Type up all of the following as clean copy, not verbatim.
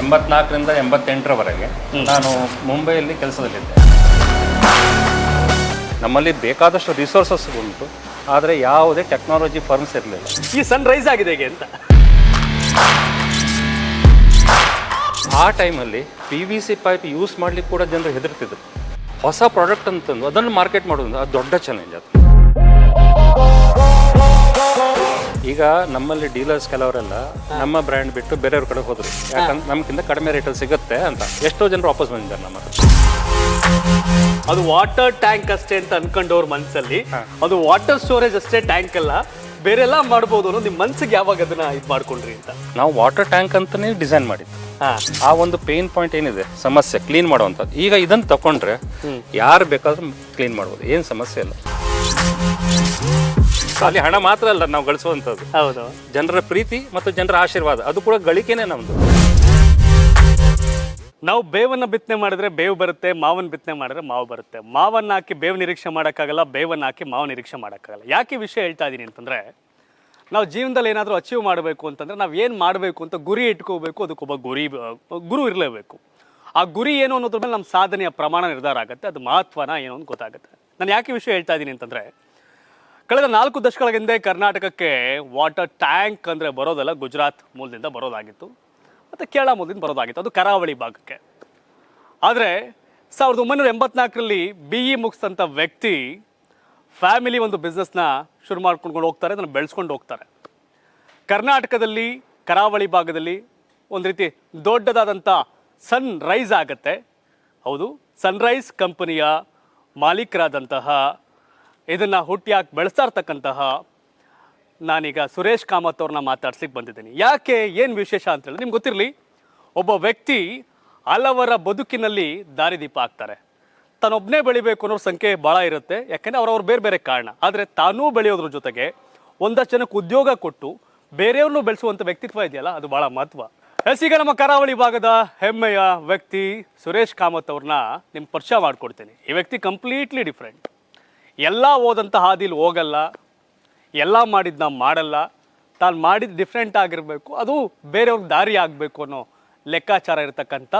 84ರಿಂದ 88ರವರೆಗೆ ನಾನು ಮುಂಬೈಯಲ್ಲಿ ಕೆಲಸದಲ್ಲಿದ್ದೆ. ನಮ್ಮಲ್ಲಿ ಬೇಕಾದಷ್ಟು ರಿಸೋರ್ಸಸ್ ಉಂಟು, ಆದರೆ ಯಾವುದೇ ಟೆಕ್ನಾಲಜಿ ಫರ್ಮ್ಸ್ ಇರಲಿಲ್ಲ. ಈ ಸನ್ ರೈಸ್ ಆಗಿದೆ ಹೇಗೆ ಅಂತ. ಆ ಟೈಮಲ್ಲಿ PVC ಪೈಪ್ ಯೂಸ್ ಮಾಡ್ಲಿಕ್ಕೆ ಕೂಡ ಜನರು ಹೆದರ್ತಿದ್ರು. ಹೊಸ ಪ್ರಾಡಕ್ಟ್ ಅಂತಂದು ಅದನ್ನು ಮಾರ್ಕೆಟ್ ಮಾಡೋದು ಅದು ದೊಡ್ಡ ಚಾಲೆಂಜ್ ಅದು. ಈಗ ನಮ್ಮಲ್ಲಿ ಡೀಲರ್ಸ್ ಕೆಲವರೆಲ್ಲ ನಮ್ಮ ಬ್ರ್ಯಾಂಡ್ ಬಿಟ್ಟು ಬೇರೆಯವ್ರ ಕಡೆ ಹೋದ್ರು, ಯಾಕಂದ್ರೆ ನಮ್ಗಿಂತ ಕಡಿಮೆ ರೇಟಲ್ಲಿ ಸಿಗುತ್ತೆ ಅಂತ. ಎಷ್ಟೋ ಜನರು ವಾಪಸ್ ಬಂದಿದ್ದಾರೆ ನಮ್ಮ ಹತ್ರ. ಅದು ವಾಟರ್ ಟ್ಯಾಂಕ್ ಅಷ್ಟೇ ಅಂತ ಅನ್ಕೊಂಡವ್ರ ಮನಸ್ಸಲ್ಲಿ ಅದು ವಾಟರ್ ಸ್ಟೋರೇಜ್ ಅಷ್ಟೇ ಟ್ಯಾಂಕ್ ಅಲ್ಲ, ಬೇರೆಲ್ಲ ಮಾಡ್ಬೋದು ಅನ್ನೋ ನಿಮ್ಮ ಮನ್ಸಿಗೆ ಯಾವಾಗ ಅದನ್ನ ಇದು ಮಾಡ್ಕೊಂಡ್ರಿ ಅಂತ. ನಾವು ವಾಟರ್ ಟ್ಯಾಂಕ್ ಅಂತಾನೆ ಡಿಸೈನ್ ಮಾಡಿದ್ದು. ಆ ಒಂದು ಪೇನ್ ಪಾಯಿಂಟ್ ಏನಿದೆ ಸಮಸ್ಯೆ ಕ್ಲೀನ್ ಮಾಡುವಂಥದ್ದು, ಈಗ ಇದನ್ನು ತಗೊಂಡ್ರೆ ಯಾರು ಬೇಕಾದ್ರೂ ಕ್ಲೀನ್ ಮಾಡ್ಬೋದು, ಏನು ಸಮಸ್ಯೆ ಇಲ್ಲ. ಖಾಲಿ ಹಣ ಮಾತ್ರ ಅಲ್ಲ ನಾವು ಗಳಿಸುವಂಥದ್ದು, ಹೌದು, ಜನರ ಪ್ರೀತಿ ಮತ್ತು ಜನರ ಆಶೀರ್ವಾದ, ಅದು ಕೂಡ ಗಳಿಕೆನೇ ನಮ್ದು. ನಾವು ಬೇವನ್ನ ಬಿತ್ತನೆ ಮಾಡಿದ್ರೆ ಬೇವು ಬರುತ್ತೆ, ಮಾವನ್ನ ಬಿತ್ತನೆ ಮಾಡಿದ್ರೆ ಮಾವು ಬರುತ್ತೆ. ಮಾವನ್ನ ಹಾಕಿ ಬೇವು ನಿರೀಕ್ಷೆ ಮಾಡೋಕ್ಕಾಗಲ್ಲ, ಬೇವನ್ನ ಹಾಕಿ ಮಾವು ನಿರೀಕ್ಷೆ ಮಾಡೋಕ್ಕಾಗಲ್ಲ. ಯಾಕೆ ವಿಷಯ ಹೇಳ್ತಾ ಇದ್ದೀನಿ ಅಂತಂದರೆ, ನಾವು ಜೀವನದಲ್ಲಿ ಏನಾದರೂ ಅಚೀವ್ ಮಾಡಬೇಕು ಅಂತಂದರೆ ನಾವು ಏನು ಮಾಡಬೇಕು ಅಂತ ಗುರಿ ಇಟ್ಕೋಬೇಕು, ಅದಕ್ಕೊಬ್ಬ ಗುರು ಇರಲೇಬೇಕು. ಆ ಗುರಿ ಏನು ಅನ್ನೋದ್ರ ಮೇಲೆ ನಮ್ಮ ಸಾಧನೆಯ ಪ್ರಮಾಣ ನಿರ್ಧಾರ ಆಗುತ್ತೆ, ಅದು ಮಹತ್ವನ ಏನು ಅಂತ ಗೊತ್ತಾಗುತ್ತೆ. ನಾನು ಯಾಕೆ ವಿಷಯ ಹೇಳ್ತಾ ಇದ್ದೀನಿ ಅಂತಂದರೆ, ಕಳೆದ 4 ದಶಕಗಳ ಹಿಂದೆ ಕರ್ನಾಟಕಕ್ಕೆ ವಾಟರ್ ಟ್ಯಾಂಕ್ ಅಂದರೆ ಬರೋದಲ್ಲ, ಗುಜರಾತ್ ಮೂಲದಿಂದ ಬರೋದಾಗಿತ್ತು ಮತ್ತು ಕೇರಳ ಮೂಲದಿಂದ ಬರೋದಾಗಿತ್ತು, ಅದು ಕರಾವಳಿ ಭಾಗಕ್ಕೆ. ಆದರೆ 1984ರಲ್ಲಿ BE ಮುಗಿಸಿದಂಥ ವ್ಯಕ್ತಿ ಫ್ಯಾಮಿಲಿ ಒಂದು ಬಿಸ್ನೆಸ್ನ ಶುರು ಮಾಡ್ಕೊಂಡು ಹೋಗ್ತಾರೆ, ಅದನ್ನು ಬೆಳೆಸ್ಕೊಂಡು ಹೋಗ್ತಾರೆ. ಕರ್ನಾಟಕದಲ್ಲಿ ಕರಾವಳಿ ಭಾಗದಲ್ಲಿ ಒಂದು ರೀತಿ ದೊಡ್ಡದಾದಂಥ ಸನ್ ರೈಸ್ ಆಗುತ್ತೆ. ಹೌದು, ಸನ್ರೈಸ್ ಕಂಪನಿಯ ಮಾಲೀಕರಾದಂತಹ ಇದನ್ನು ಹುಟ್ಟಿಯಾಗಿ ಬೆಳೆಸ್ತಾ ಇರ್ತಕ್ಕಂತಹ ನಾನೀಗ ಸುರೇಶ್ ಕಾಮತ್ ಅವ್ರನ್ನ ಮಾತಾಡ್ಸ್ಲಿಕ್ಕೆ ಬಂದಿದ್ದೀನಿ. ಯಾಕೆ, ಏನು ವಿಶೇಷ ಅಂತ ಹೇಳಿ ನಿಮ್ಗೆ ಗೊತ್ತಿರಲಿ, ಒಬ್ಬ ವ್ಯಕ್ತಿ ಹಲವರ ಬದುಕಿನಲ್ಲಿ ದಾರಿದೀಪ ಆಗ್ತಾರೆ. ತಾನೊಬ್ಬನೇ ಬೆಳಿಬೇಕು ಅನ್ನೋ ಸಂಖ್ಯೆ ಭಾಳ ಇರುತ್ತೆ, ಯಾಕೆಂದರೆ ಅವ್ರವ್ರು ಬೇರೆ ಬೇರೆ ಕಾರಣ. ಆದರೆ ತಾನೂ ಬೆಳೆಯೋದ್ರ ಜೊತೆಗೆ ಒಂದಷ್ಟು ಜನಕ್ಕೆ ಉದ್ಯೋಗ ಕೊಟ್ಟು ಬೇರೆಯವ್ರನ್ನೂ ಬೆಳೆಸುವಂಥ ವ್ಯಕ್ತಿತ್ವ ಇದೆಯಲ್ಲ, ಅದು ಭಾಳ ಮಹತ್ವ. ಈಗ ನಮ್ಮ ಕರಾವಳಿ ಭಾಗದ ಹೆಮ್ಮೆಯ ವ್ಯಕ್ತಿ ಸುರೇಶ್ ಕಾಮತ್ ಅವ್ರನ್ನ ನಿಮ್ಗೆ ಪರಿಚಯ ಮಾಡಿಕೊಡ್ತೀನಿ. ಈ ವ್ಯಕ್ತಿ ಕಂಪ್ಲೀಟ್ಲಿ ಡಿಫ್ರೆಂಟ್. ಎಲ್ಲ ಓದಂಥ ಹಾದಿಲಿ ಹೋಗಲ್ಲ, ಎಲ್ಲ ಮಾಡಿದ್ದು ಮಾಡಲ್ಲ, ತಾನು ಮಾಡಿದ್ದು ಡಿಫ್ರೆಂಟ್ ಆಗಿರಬೇಕು, ಅದು ಬೇರೆಯವ್ರಿಗೆ ದಾರಿ ಆಗಬೇಕು ಅನ್ನೋ ಲೆಕ್ಕಾಚಾರ ಇರತಕ್ಕಂಥ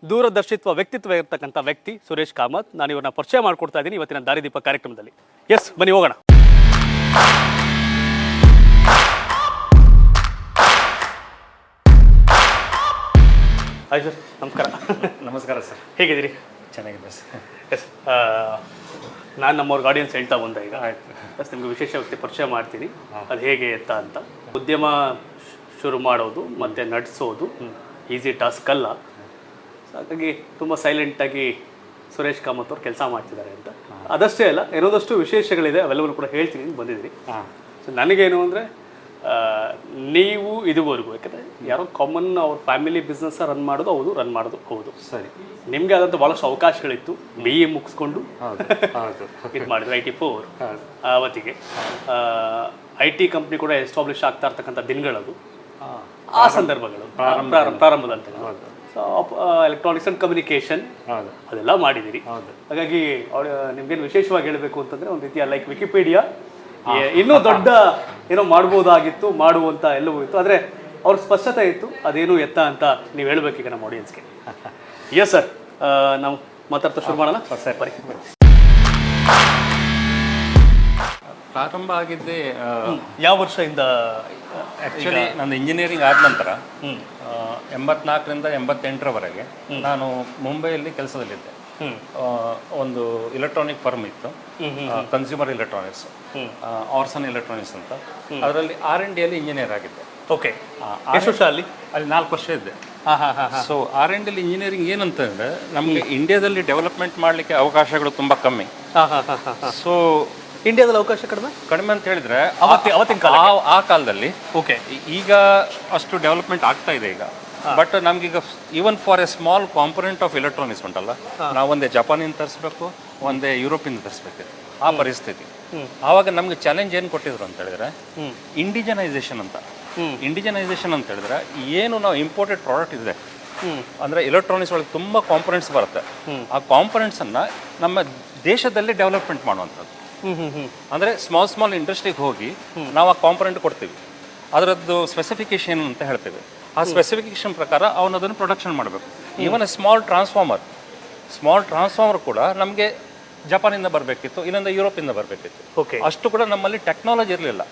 ದೂರದರ್ಶಿತ್ವ ವ್ಯಕ್ತಿತ್ವ ಇರತಕ್ಕಂಥ ವ್ಯಕ್ತಿ ಸುರೇಶ್ ಕಾಮತ್. ನಾನು ಇವ್ರನ್ನ ಪರಿಚಯ ಮಾಡಿಕೊಡ್ತಾ ಇದ್ದೀನಿ ಇವತ್ತಿನ ದಾರಿದೀಪ ಕಾರ್ಯಕ್ರಮದಲ್ಲಿ. ಎಸ್, ಬನ್ನಿ ಹೋಗೋಣ. ಹಾಯ್ ಸರ್, ನಮಸ್ಕಾರ. ನಮಸ್ಕಾರ ಸರ್, ಹೇಗಿದ್ದೀರಿ? ಚೆನ್ನಾಗಿದೆ ಸರ್. ಎಸ್, ನಾನು ನಮ್ಮವ್ರಿಗೆ ಆಡಿಯನ್ಸ್ ಹೇಳ್ತಾ ಬಂದೆ ಈಗ. ಎಸ್, ನಿಮಗೆ ವಿಶೇಷ ವ್ಯಕ್ತಿ ಪರಿಚಯ ಮಾಡ್ತೀನಿ, ಅದು ಹೇಗೆ ಎತ್ತ ಅಂತ. ಉದ್ಯಮ ಶುರು ಮಾಡೋದು ಮತ್ತು ನಡೆಸೋದು ಈಸಿ ಟಾಸ್ಕ್ ಅಲ್ಲ. ಹಾಗಾಗಿ ತುಂಬ ಸೈಲೆಂಟಾಗಿ ಸುರೇಶ್ ಕಾಮತ್ ಅವ್ರು ಕೆಲಸ ಮಾಡ್ತಿದ್ದಾರೆ ಅಂತ. ಅದಷ್ಟೇ ಅಲ್ಲ, ಏನೋದಷ್ಟು ವಿಶೇಷಗಳಿದೆ, ಅವೆಲ್ಲವೂ ಕೂಡ ಹೇಳ್ತೀನಿ ಅಂತ ಬಂದಿದ್ದೀನಿ. ಸೊ ನನಗೇನು ಅಂದರೆ, ನೀವು ಇದುವರೆಗೂ, ಯಾಕಂದರೆ ಯಾರೋ ಕಾಮನ್ ಅವ್ರ ಫ್ಯಾಮಿಲಿ ಬಿಸ್ನೆಸ್ ರನ್ ಮಾಡೋದು ಹೌದು ಸರಿ, ನಿಮಗೆ ಆದಂಥ ಭಾಳಷ್ಟು ಅವಕಾಶಗಳಿತ್ತು. BE ಮುಗಿಸ್ಕೊಂಡು ಇದು ಮಾಡಿದ್ರು IT4 ಅವತ್ತಿಗೆ. IT ಕಂಪ್ನಿ ಕೂಡ ಎಸ್ಟಾಬ್ಲಿಷ್ ಆಗ್ತಾ ಇರ್ತಕ್ಕಂಥ ದಿನಗಳದು, ಆ ಸಂದರ್ಭಗಳು ಪ್ರಾರಂಭದಂತ. ಸೊ ಎಲೆಕ್ಟ್ರಾನಿಕ್ಸ್ ಆ್ಯಂಡ್ ಕಮ್ಯುನಿಕೇಷನ್ ಅದೆಲ್ಲ ಮಾಡಿದ್ದೀರಿ. ಹಾಗಾಗಿ ನಿಮ್ಗೇನು ವಿಶೇಷವಾಗಿ ಹೇಳಬೇಕು ಅಂತಂದರೆ, ಒಂದು ರೀತಿಯ ಲೈಕ್ ವಿಕಿಪೀಡಿಯಾ, ಇನ್ನೂ ದೊಡ್ಡ ಏನೋ ಮಾಡ್ಬೋದಾಗಿತ್ತು, ಮಾಡುವಂಥ ಎಲ್ಲವೂ ಇತ್ತು, ಆದರೆ ಅವ್ರ ಸ್ಪಷ್ಟತೆ ಇತ್ತು, ಅದೇನು ಎತ್ತ ಅಂತ ನೀವು ಹೇಳಬೇಕೀಗ ನಮ್ಮ ಆಡಿಯನ್ಸ್ಗೆ. ಎಸ್ ಸರ್, ನಾವು ಮಾತಾಡ್ತಾ ಶುರು ಮಾಡೋಣ. ಸರ್, ಬರೀ ಪ್ರಾರಂಭ ಆಗಿದ್ದೆ ಯಾವ ವರ್ಷದಿಂದ? ಆ್ಯಕ್ಚುಲಿ ನಂದು ಇಂಜಿನಿಯರಿಂಗ್ ಆದ ನಂತರ 84ರಿಂದ 88ರವರೆಗೆ ನಾನು ಮುಂಬೈಯಲ್ಲಿ ಕೆಲಸದಲ್ಲಿದ್ದೆ. ಒಂದು ಇಲೆಕ್ಟ್ರಾನಿಕ್ ಫರ್ಮ್ ಇತ್ತು, ಕನ್ಸ್ಯೂಮರ್ ಎಲೆಕ್ಟ್ರಾನಿಕ್ಸ್, ಆರ್ಸನ್ ಎಲೆಕ್ಟ್ರಾನಿಕ್ಸ್ ಅಂತ. ಅದರಲ್ಲಿ R&D ಅಲ್ಲಿ ಇಂಜಿನಿಯರ್ ಆಗಿದ್ದೆ. ಓಕೆ, ಎಷ್ಟು ವರ್ಷ ಅಲ್ಲಿ 4 ವರ್ಷ ಇದ್ದೆ. ಸೊ R&D ಅಲ್ಲಿ ಇಂಜಿನಿಯರಿಂಗ್ ಏನಂತಂದರೆ, ನಮಗೆ ಇಂಡಿಯಾದಲ್ಲಿ ಡೆವಲಪ್ಮೆಂಟ್ ಮಾಡಲಿಕ್ಕೆ ಅವಕಾಶಗಳು ತುಂಬ ಕಮ್ಮಿ. ಸೊ ಇಂಡಿಯಾದಲ್ಲಿ ಅವಕಾಶ ಕಡಿಮೆ ಅಂತ ಹೇಳಿದ್ರೆ ಅವತ್ತಿನ ಕಾಲ, ಆ ಕಾಲದಲ್ಲಿ. ಓಕೆ, ಈಗ ಅಷ್ಟು ಡೆವಲಪ್ಮೆಂಟ್ ಆಗ್ತಾ ಇದೆ ಈಗ. ಬಟ್ ನಮ್ಗೀಗ even for a small component of electronics ಉಂಟಲ್ಲ, ನಾವು ಒಂದೇ ಜಪಾನಿಂದ ತರಿಸ್ಬೇಕು, ಒಂದೇ ಯುರೋಪಿಂದ ತರಿಸ್ಬೇಕು, ಆ ಪರಿಸ್ಥಿತಿ. ಆವಾಗ ನಮ್ಗೆ ಚಾಲೆಂಜ್ ಏನು ಕೊಟ್ಟಿದ್ರು ಅಂತ ಹೇಳಿದ್ರೆ, ಇಂಡಿಜನೈಸೇಷನ್ ಅಂತ. ಇಂಡಿಜನೈಸೇಷನ್ ಅಂತ ಹೇಳಿದ್ರೆ, ಏನು ನಾವು ಇಂಪೋರ್ಟೆಡ್ ಪ್ರಾಡಕ್ಟ್ ಇದೆ ಅಂದರೆ ಎಲೆಕ್ಟ್ರಾನಿಕ್ಸ್ ಒಳಗೆ ತುಂಬ ಕಾಂಪೊನೆಂಟ್ಸ್ ಬರುತ್ತೆ, ಆ ಕಾಂಪೊನೆಂಟ್ಸನ್ನು ನಮ್ಮ ದೇಶದಲ್ಲಿ ಡೆವಲಪ್ಮೆಂಟ್ ಮಾಡುವಂಥದ್ದು. ಅಂದರೆ ಸ್ಮಾಲ್ ಇಂಡಸ್ಟ್ರಿಗೆ ಹೋಗಿ ನಾವು ಆ ಕಾಂಪೊನೆಂಟ್ ಕೊಡ್ತೀವಿ, ಅದರದ್ದು ಸ್ಪೆಸಿಫಿಕೇಶನ್ ಅಂತ ಹೇಳ್ತೇವೆ. ಆ ಸ್ಪೆಸಿಫಿಕೇಶನ್ ಪ್ರಕಾರ ಅವನು ಅದನ್ನು ಪ್ರೊಡಕ್ಷನ್ ಮಾಡಬೇಕು. ಈವನ್ ಸ್ಮಾಲ್ ಟ್ರಾನ್ಸ್ಫಾರ್ಮರ್ ಕೂಡ ನಮಗೆ ಜಪಾನಿಂದ ಬರಬೇಕಿತ್ತು, ಇಲ್ಲಿಂದ ಯುರೋಪಿಂದ ಬರಬೇಕಿತ್ತು. ಓಕೆ. ಅಷ್ಟು ಕೂಡ ನಮ್ಮಲ್ಲಿ ಟೆಕ್ನಾಲಜಿ ಇರಲಿಲ್ಲ.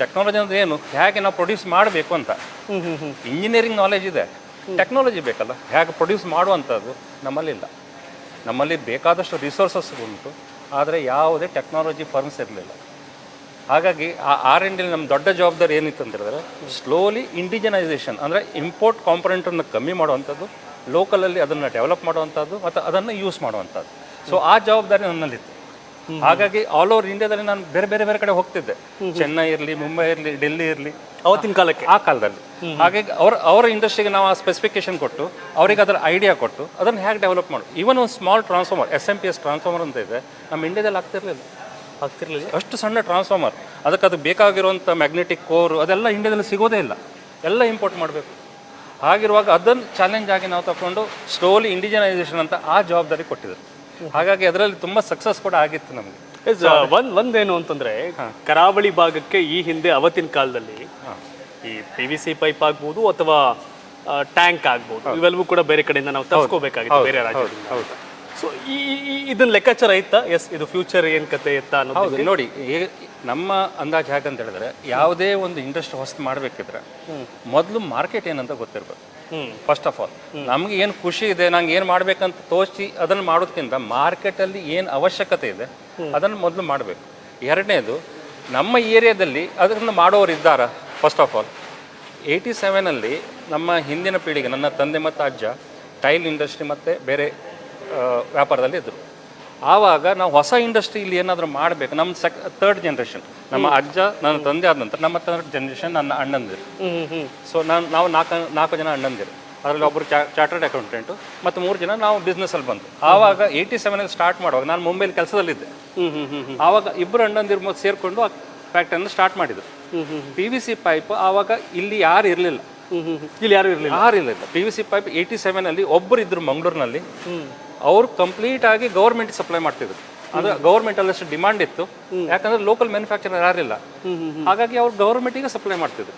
ಟೆಕ್ನಾಲಜಿ ಅಂದ್ರೆ ಏನು, ಹೇಗೆ ನಾವು ಪ್ರೊಡ್ಯೂಸ್ ಮಾಡಬೇಕು ಅಂತ. ಇಂಜಿನಿಯರಿಂಗ್ ನಾಲೆಜ್ ಇದೆ, ಟೆಕ್ನಾಲಜಿ ಬೇಕಲ್ಲ, ಹೇಗೆ ಪ್ರೊಡ್ಯೂಸ್ ಮಾಡುವಂಥದ್ದು ನಮ್ಮಲ್ಲಿಲ್ಲ. ನಮ್ಮಲ್ಲಿ ಬೇಕಾದಷ್ಟು ರಿಸೋರ್ಸಸ್ ಉಂಟು, ಆದರೆ ಯಾವುದೇ ಟೆಕ್ನಾಲಜಿ ಫರ್ಮ್ಸ್ ಇರಲಿಲ್ಲ. ಹಾಗಾಗಿ ಆ R&D ನಮ್ಮ ದೊಡ್ಡ ಜವಾಬ್ದಾರಿ ಏನಿತ್ತು ಅಂತ ಹೇಳಿದ್ರೆ ಸ್ಲೋಲಿ ಇಂಡಿಜಿನೈಸೇಷನ್, ಅಂದರೆ ಇಂಪೋರ್ಟ್ ಕಾಂಪೊನೆಂಟನ್ನು ಕಮ್ಮಿ ಮಾಡುವಂಥದ್ದು, ಲೋಕಲಲ್ಲಿ ಅದನ್ನು ಡೆವಲಪ್ ಮಾಡುವಂಥದ್ದು ಮತ್ತು ಅದನ್ನು ಯೂಸ್ ಮಾಡುವಂಥದ್ದು. ಸೊ ಆ ಜವಾಬ್ದಾರಿ ನನ್ನಲ್ಲಿತ್ತು. ಹಾಗಾಗಿ ಆಲ್ ಓವರ್ ಇಂಡಿಯಾದಲ್ಲಿ ನಾನು ಬೇರೆ ಬೇರೆ ಬೇರೆ ಕಡೆ ಹೋಗ್ತಿದ್ದೆ, ಚೆನ್ನೈ ಇರಲಿ, ಮುಂಬೈ ಇರಲಿ, ಡೆಲ್ಲಿ ಇರಲಿ, ಅವತ್ತಿನ ಕಾಲಕ್ಕೆ ಆ ಕಾಲದಲ್ಲಿ. ಹಾಗಾಗಿ ಅವರ ಇಂಡಸ್ಟ್ರಿಗೆ ನಾವು ಆ ಸ್ಪೆಸಿಫಿಕೇಶನ್ ಕೊಟ್ಟು ಅವರಿಗೆ ಅದರ ಐಡಿಯಾ ಕೊಟ್ಟು ಅದನ್ನು ಹೇಗೆ ಡೆವಲಪ್ ಮಾಡು. ಈವನ್ ಒಂದು ಸ್ಮಾಲ್ ಟ್ರಾನ್ಸ್ಫಾರ್ಮರ್, SMP ಟ್ರಾನ್ಸ್ಫಾರ್ಮರ್ ಅಂತ ಇದೆ, ನಮ್ಮ ಇಂಡಿಯಾದಲ್ಲಿ ಆಗ್ತಿರ್ಲಿಲ್ಲ. ಅಷ್ಟು ಸಣ್ಣ ಟ್ರಾನ್ಸ್ಫಾರ್ಮರ್, ಅದಕ್ಕೆ ಅದು ಬೇಕಾಗಿರುವಂಥ ಮ್ಯಾಗ್ನೆಟಿಕ್ ಕೋರ್ ಅದೆಲ್ಲ ಇಂಡಿಯಾದಲ್ಲಿ ಸಿಗೋದೇ ಇಲ್ಲ, ಎಲ್ಲ ಇಂಪೋರ್ಟ್ ಮಾಡಬೇಕು. ಹಾಗಿರುವಾಗ ಅದನ್ನು ಚಾಲೆಂಜ್ ಆಗಿ ನಾವು ತಗೊಂಡು ಸ್ಲೋಲಿ ಇಂಡಿಜಿನೈಸೇಷನ್ ಅಂತ ಆ ಜವಾಬ್ದಾರಿ ಕೊಟ್ಟಿದ್ರು. ಹಾಗಾಗಿ ಅದರಲ್ಲಿ ತುಂಬ ಸಕ್ಸಸ್ ಕೂಡ ಆಗಿತ್ತು ನಮಗೆ. ಒಂದೇನು ಅಂತಂದ್ರೆ ಕರಾವಳಿ ಭಾಗಕ್ಕೆ ಈ ಹಿಂದೆ ಅವತ್ತಿನ ಕಾಲದಲ್ಲಿ ಈ PVC ಪೈಪ್ ಆಗ್ಬೋದು ಅಥವಾ ಟ್ಯಾಂಕ್ ಆಗ್ಬೋದು, ಇವೆಲ್ಲವೂ ಕೂಡ ಬೇರೆ ಕಡೆಯಿಂದ ನಾವು ತರಿಸ್ಕೋಬೇಕಾಗಿತ್ತು, ಬೇರೆ ರಾಜ್ಯದಿಂದ. ಸೊ ಇದನ್ನ ಲೆಕ್ಕಾಚಾರ ಐತಾ? ಎಸ್, ಇದು ಫ್ಯೂಚರ್ ಏನ್ ಕತೆ ಇತ್ತಾ ಅನ್ನೋದು ನೋಡಿ. ನಮ್ಮ ಅಂದಾಜು ಹೇಗಂತ ಹೇಳಿದ್ರೆ, ಯಾವುದೇ ಒಂದು ಇಂಡಸ್ಟ್ರಿ ಹೊಸ ಮಾಡಬೇಕಿದ್ರೆ ಮೊದಲು ಮಾರ್ಕೆಟ್ ಏನಂತ ಗೊತ್ತಿರ್ಬೇಕು. ಫಸ್ಟ್ ಆಫ್ ಆಲ್ ನಮ್ಗೆ ಏನು ಖುಷಿ ಇದೆ, ನಂಗೆ ಏನು ಮಾಡ್ಬೇಕಂತ ತೋರಿಸಿ ಅದನ್ನು ಮಾಡೋದಕ್ಕಿಂತ ಮಾರ್ಕೆಟಲ್ಲಿ ಏನು ಅವಶ್ಯಕತೆ ಇದೆ ಅದನ್ನು ಮೊದಲು ಮಾಡಬೇಕು. ಎರಡನೇದು, ನಮ್ಮ ಏರಿಯಾದಲ್ಲಿ ಅದನ್ನು ಮಾಡೋರು ಇದ್ದಾರಾ? ಫಸ್ಟ್ ಆಫ್ ಆಲ್ 87 ನಮ್ಮ ಹಿಂದಿನ ಪೀಳಿಗೆ, ನನ್ನ ತಂದೆ ಮತ್ತು ಅಜ್ಜ ಟೈಲ್ ಇಂಡಸ್ಟ್ರಿ ಮತ್ತು ಬೇರೆ ವ್ಯಾಪಾರದಲ್ಲಿ ಇದ್ದರು. ಆವಾಗ ನಾವು ಹೊಸ ಇಂಡಸ್ಟ್ರಿ ಇಲ್ಲಿ ಏನಾದರೂ ಮಾಡಬೇಕು. ನಮ್ಮ ಥರ್ಡ್ ಜನ್ರೇಷನ್, ನಮ್ಮ ಅಜ್ಜ, ನನ್ನ ತಂದೆ ಆದ ನಂತರ ನಮ್ಮ ಥರ್ಡ್ ಜನ್ರೇಷನ್ ನನ್ನ ಅಣ್ಣಂದಿರು. ಸೊ ನಾವು ನಾಲ್ಕು ಜನ ಅಣ್ಣಂದಿರು, ಅದರಲ್ಲಿ ಒಬ್ಬರು ಚಾರ್ಟರ್ಡ್ ಅಕೌಂಟೆಂಟು ಮತ್ತು 3 ಜನ ನಾವು ಬಿಸ್ನೆಸ್ಸಲ್ಲಿ ಬಂತು. ಆವಾಗ 87 ಸ್ಟಾರ್ಟ್ ಮಾಡುವಾಗ ನಾನು ಮುಂಬೈಲಿ ಕೆಲಸದಲ್ಲಿದ್ದೆ. ಆವಾಗ ಇಬ್ಬರು ಅಣ್ಣಂದಿರು ಸೇರಿಕೊಂಡು ಆ ಫ್ಯಾಕ್ಟ್ರಿಯನ್ನು ಸ್ಟಾರ್ಟ್ ಮಾಡಿದರು. PVC ಪೈಪ್ ಆವಾಗ ಇಲ್ಲಿ ಯಾರು ಇರಲಿಲ್ಲ, ಯಾರು ಇರಲಿಲ್ಲ. PVC ಪೈಪ್ 87 ಒಬ್ಬರು ಇದ್ರು ಮಂಗಳೂರಿನಲ್ಲಿ. ಅವರು ಕಂಪ್ಲೀಟ್ ಆಗಿ ಗೌರ್ಮೆಂಟ್ ಸಪ್ಲೈ ಮಾಡ್ತಿದ್ರು. ಅಂದ್ರೆ ಗೌರ್ಮೆಂಟ್ ಅಲ್ಲಷ್ಟು ಡಿಮಾಂಡ್ ಇತ್ತು, ಯಾಕಂದ್ರೆ ಲೋಕಲ್ ಮ್ಯಾನುಫ್ಯಾಕ್ಚರರ್ ಯಾರಿಲ್ಲ. ಹಾಗಾಗಿ ಅವ್ರು ಗೌರ್ಮೆಂಟಿಗೆ ಸಪ್ಲೈ ಮಾಡ್ತಿದ್ರು.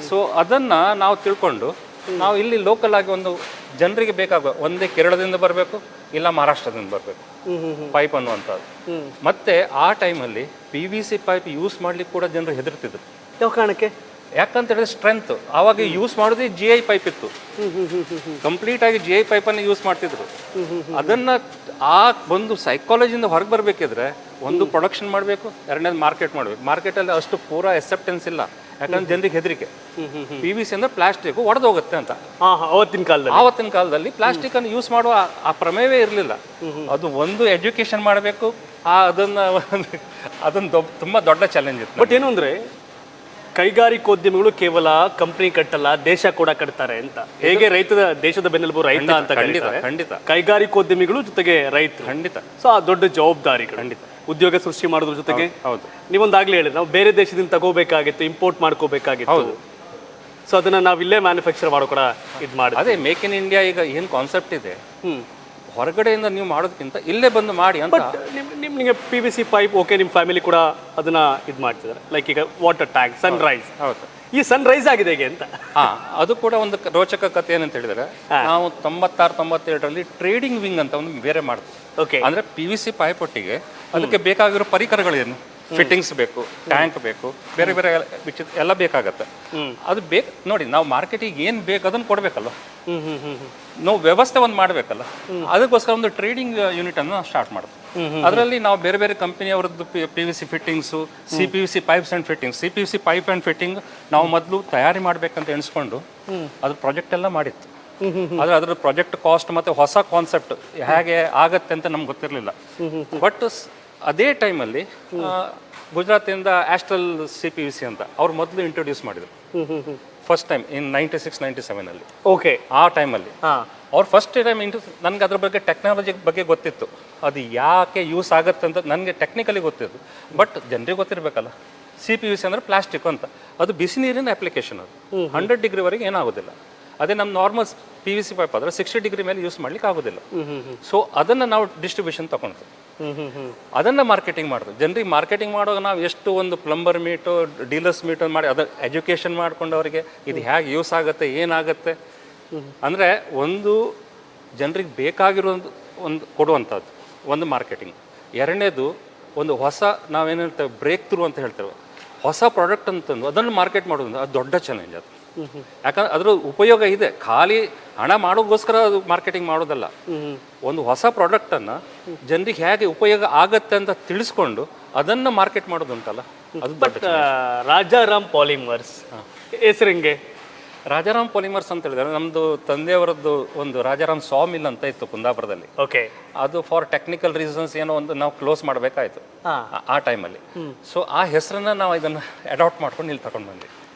ಸೊ ಅದನ್ನ ನಾವು ತಿಳ್ಕೊಂಡು ನಾವು ಇಲ್ಲಿ ಲೋಕಲ್ ಆಗಿ ಒಂದು ಜನರಿಗೆ ಬೇಕಾಗುವ, ಒಂದೇ ಕೇರಳದಿಂದ ಬರಬೇಕು ಇಲ್ಲ ಮಹಾರಾಷ್ಟ್ರದಿಂದ ಬರಬೇಕು ಪೈಪ್ ಅನ್ನುವಂಥದ್ದು. ಮತ್ತೆ ಆ ಟೈಮಲ್ಲಿ PVC ಪೈಪ್ ಯೂಸ್ ಮಾಡ್ಲಿಕ್ಕೆ ಕೂಡ ಜನರು ಹೆದರ್ತಿದ್ರು. ಯಾವ ಕಾರಣಕ್ಕೆ? ಯಾಕಂತ ಹೇಳಿದ್ರೆ ಸ್ಟ್ರೆಂತ್. ಆವಾಗ ಯೂಸ್ ಮಾಡೋದೇ GI ಪೈಪ್ ಇತ್ತು, ಕಂಪ್ಲೀಟ್ ಆಗಿ GI ಪೈಪನ್ನು ಯೂಸ್ ಮಾಡ್ತಿದ್ರು. ಅದನ್ನ ಆ ಒಂದು ಸೈಕಾಲಜಿಯಿಂದ ಹೊರಗೆ ಬರಬೇಕಿದ್ರೆ ಒಂದು ಪ್ರೊಡಕ್ಷನ್ ಮಾಡಬೇಕು, ಎರಡನೇದು ಮಾರ್ಕೆಟ್ ಮಾಡಬೇಕು. ಮಾರ್ಕೆಟಲ್ಲಿ ಅಷ್ಟು ಪೂರಾ ಎಕ್ಸೆಪ್ಟೆನ್ಸ್ ಇಲ್ಲ, ಯಾಕಂದ್ರೆ ಜನರಿಗೆ ಹೆದರಿಕೆ. PVC ಅಂದ್ರೆ ಪ್ಲಾಸ್ಟಿಕ್ ಒಡೆದು ಹೋಗುತ್ತೆ ಅಂತ. ಆವತ್ತಿನ ಕಾಲದಲ್ಲಿ ಪ್ಲಾಸ್ಟಿಕ್ ಅನ್ನು ಯೂಸ್ ಮಾಡುವ ಆ ಪ್ರಮೇಯವೇ ಇರಲಿಲ್ಲ. ಅದು ಒಂದು ಎಜುಕೇಶನ್ ಮಾಡಬೇಕು, ಅದನ್ನ ತುಂಬಾ ದೊಡ್ಡ ಚಾಲೆಂಜ್ ಇತ್ತು. ಬಟ್ ಏನು ಅಂದ್ರೆ ಕೈಗಾರಿಕೋದ್ಯಮಿಗಳು ಕೇವಲ ಕಂಪ್ನಿ ಕಟ್ಟಲ್ಲ, ದೇಶ ಕೂಡ ಕಟ್ತಾರೆ ಅಂತ. ಹೇಗೆ ದೇಶದ ಬೆನ್ನೆಲುಬು ರೈತ ಅಂತ ಖಂಡಿತ ಕೈಗಾರಿಕೋದ್ಯಮಿಗಳು ಜೊತೆಗೆ ರೈತರು ಖಂಡಿತ. ಸೊ ಆ ದೊಡ್ಡ ಜವಾಬ್ದಾರಿ ಖಂಡಿತ. ಉದ್ಯೋಗ ಸೃಷ್ಟಿ ಮಾಡೋದ್ರ ಜೊತೆಗೆ ಹೌದು, ನೀವೊಂದಾಗ್ಲೇ ಹೇಳಿದ್ರೆ ನಾವು ಬೇರೆ ದೇಶದಿಂದ ತಗೋಬೇಕಾಗಿತ್ತು, ಇಂಪೋರ್ಟ್ ಮಾಡ್ಕೋಬೇಕಾಗಿತ್ತು. ಸೊ ಅದನ್ನ ನಾವು ಇಲ್ಲೇ ಮ್ಯಾನುಫ್ಯಾಕ್ಚರ್ ಮಾಡೋ ಕೂಡ ಇದು ಮಾಡಿ. ಅದೇ ಮೇಕ್ ಇನ್ ಇಂಡಿಯಾ ಈಗ ಏನು ಕಾನ್ಸೆಪ್ಟ್ ಇದೆ, ಹೊರಗಡೆಯಿಂದ ನೀವು ಮಾಡೋದಕ್ಕಿಂತ ಇಲ್ಲೇ ಬಂದು ಮಾಡಿ ಅಂತ. ನಿಮಗೆ PVC ಪೈಪ್ ಓಕೆ, ನಿಮ್ಮ ಫ್ಯಾಮಿಲಿ ಕೂಡ ಅದನ್ನ ಇದು ಮಾಡ್ತಿದ್ದಾರೆ. ಲೈಕ್ ಈಗ ವಾಟರ್ ಟ್ಯಾಂಕ್, ಸನ್ರೈಸ್. ಹೌದು, ಈ ಸನ್ರೈಸ್ ಆಗಿದೆ ಹೇಗೆ ಅಂತ. ಅದು ಕೂಡ ಒಂದು ರೋಚಕ ಕಥೆ ಏನಂತ ಹೇಳಿದ್ರೆ, ನಾವು 96-97 ಟ್ರೇಡಿಂಗ್ ವಿಂಗ್ ಅಂತ ಒಂದು ಬೇರೆ ಮಾಡ್ತೀವಿ. ಓಕೆ. ಅಂದ್ರೆ PVC ಪೈಪ್ ಒಟ್ಟಿಗೆ ಅದಕ್ಕೆ ಬೇಕಾಗಿರೋ ಪರಿಕರಗಳೇನು, ಫಿಟ್ಟಿಂಗ್ಸ್ ಬೇಕು, ಟ್ಯಾಂಕ್ ಬೇಕು, ಬೇರೆ ಬೇರೆ ಎಲ್ಲ ಬೇಕಾಗತ್ತೆ. ಅದು ಬೇಕು ನೋಡಿ, ನಾವು ಮಾರ್ಕೆಟಿಗೆ ಏನು ಬೇಕು ಅದನ್ನು ಕೊಡಬೇಕಲ್ಲ, ನಾವು ವ್ಯವಸ್ಥೆ ಒಂದು ಮಾಡಬೇಕಲ್ಲ. ಅದಕ್ಕೋಸ್ಕರ ಒಂದು ಟ್ರೇಡಿಂಗ್ ಯೂನಿಟ್ ಅನ್ನು ಸ್ಟಾರ್ಟ್ ಮಾಡ್ತೀವಿ. ಅದರಲ್ಲಿ ನಾವು ಬೇರೆ ಬೇರೆ ಕಂಪನಿಯವರದ್ದು PVC fittings, CPVC pipes and fittings, CPVC pipe and fitting ನಾವು ಮೊದಲು ತಯಾರಿ ಮಾಡಬೇಕಂತ ಎಣಿಸ್ಕೊಂಡು ಅದ್ರ ಪ್ರಾಜೆಕ್ಟ್ ಎಲ್ಲ ಮಾಡಿತ್ತು. ಆದರೆ ಅದರ ಪ್ರಾಜೆಕ್ಟ್ ಕಾಸ್ಟ್ ಮತ್ತು ಹೊಸ ಕಾನ್ಸೆಪ್ಟ್ ಹೇಗೆ ಆಗತ್ತೆ ಅಂತ ನಮ್ಗೆ ಗೊತ್ತಿರಲಿಲ್ಲ. ಬಟ್ ಅದೇ ಟೈಮಲ್ಲಿ ಗುಜರಾತಿಂದ ಆಸ್ಟ್ರಲ್ CPVC ಅಂತ ಅವ್ರು ಮೊದಲು ಇಂಟ್ರೊಡ್ಯೂಸ್ ಮಾಡಿದ್ರು ಫಸ್ಟ್ ಟೈಮ್ ಇನ್ 96-97. ಓಕೆ. ಆ ಟೈಮಲ್ಲಿ ಅವ್ರು ಫಸ್ಟ್ ಟೈಮ್ ನನಗೆ ಅದ್ರ ಬಗ್ಗೆ ಟೆಕ್ನಾಲಜಿ ಬಗ್ಗೆ ಗೊತ್ತಿತ್ತು, ಅದು ಯಾಕೆ ಯೂಸ್ ಆಗುತ್ತೆ ಅಂತ ನನಗೆ ಟೆಕ್ನಿಕಲಿ ಗೊತ್ತಿತ್ತು. ಬಟ್ ಜನರಿಗೆ ಗೊತ್ತಿರಬೇಕಲ್ಲ, CPVC ಅಂದರೆ ಪ್ಲಾಸ್ಟಿಕ್ ಅಂತ, ಅದು ಬಿಸಿ ನೀರಿನ ಅಪ್ಲಿಕೇಶನ್. ಅದು 100 ಡಿಗ್ರಿವರೆಗೆ ಏನಾಗೋದಿಲ್ಲ. ಅದೇ ನಮ್ಮ ನಾರ್ಮಲ್ PVC ಪೈಪ್ ಆದರೆ 60 ಡಿಗ್ರಿ ಮೇಲೆ ಯೂಸ್ ಮಾಡ್ಲಿಕ್ಕೆ ಆಗೋದಿಲ್ಲ. ಸೊ ಅದನ್ನು ನಾವು ಡಿಸ್ಟ್ರಿಬ್ಯೂಷನ್ ತಗೊಂಡ್ತೀವಿ. ಅದನ್ನು ಮಾರ್ಕೆಟಿಂಗ್ ಮಾಡೋದು. ಜನರಿಗೆ ಮಾರ್ಕೆಟಿಂಗ್ ಮಾಡುವಾಗ ನಾವು ಎಷ್ಟು ಒಂದು ಪ್ಲಂಬರ್ ಮೀಟು, ಡೀಲರ್ಸ್ ಮೀಟು ಮಾಡಿ ಅದು ಎಜುಕೇಷನ್ ಮಾಡ್ಕೊಂಡು ಅವರಿಗೆ ಇದು ಹೇಗೆ ಯೂಸ್ ಆಗುತ್ತೆ, ಏನಾಗುತ್ತೆ ಅಂದರೆ ಒಂದು ಜನರಿಗೆ ಬೇಕಾಗಿರೋ ಒಂದು ಕೊಡುವಂಥದ್ದು ಒಂದು ಮಾರ್ಕೆಟಿಂಗ್. ಎರಡನೇದು ಒಂದು ಹೊಸ ನಾವೇನು ಹೇಳ್ತೇವೆ ಬ್ರೇಕ್ ಥ್ರೂ ಅಂತ ಹೇಳ್ತೇವೆ, ಹೊಸ ಪ್ರಾಡಕ್ಟ್ ಅಂತಂದು ಅದನ್ನು ಮಾರ್ಕೆಟ್ ಮಾಡೋದು ಅದು ದೊಡ್ಡ ಚಾಲೆಂಜ್ ಅದು. ಯಾಕಂದ್ರೆ ಅದ್ರ ಉಪಯೋಗ ಇದೆ, ಖಾಲಿ ಹಣ ಮಾಡೋಕ್ಕೋಸ್ಕರ ಅದು ಮಾರ್ಕೆಟಿಂಗ್ ಮಾಡೋದಲ್ಲ. ಒಂದು ಹೊಸ ಪ್ರಾಡಕ್ಟನ್ನು ಜನರಿಗೆ ಹೇಗೆ ಉಪಯೋಗ ಆಗತ್ತೆ ಅಂತ ತಿಳಿಸ್ಕೊಂಡು ಅದನ್ನು ಮಾರ್ಕೆಟ್ ಮಾಡೋದು ಉಂಟಲ್ಲ, ಅದು ದೊಡ್ಡ ರಾಜಾರಾಮ್ ಪಾಲಿಮರ್ಸ್ ಹೆಸರಿಂಗೆ. ರಾಜಾರಾಮ್ ಪಾಲಿಮರ್ಸ್ ಅಂತ ಹೇಳಿದ್ರೆ ನಮ್ಮದು ತಂದೆಯವರದ್ದು ಒಂದು ರಾಜಾರಾಮ್ ಸಾ ಮಿಲ್ ಅಂತ ಇತ್ತು ಕುಂದಾಪುರದಲ್ಲಿ. ಓಕೆ. ಅದು ಫಾರ್ ಟೆಕ್ನಿಕಲ್ ರೀಸನ್ಸ್ ಏನೋ ಒಂದು ನಾವು ಕ್ಲೋಸ್ ಮಾಡಬೇಕಾಯ್ತು ಆ ಟೈಮಲ್ಲಿ. ಸೊ ಆ ಹೆಸರನ್ನ ನಾವು ಇದನ್ನು ಅಡಾಪ್ಟ್ ಮಾಡ್ಕೊಂಡು ಇಲ್ಲಿ ತಗೊಂಡು ಬಂದ್ವಿ.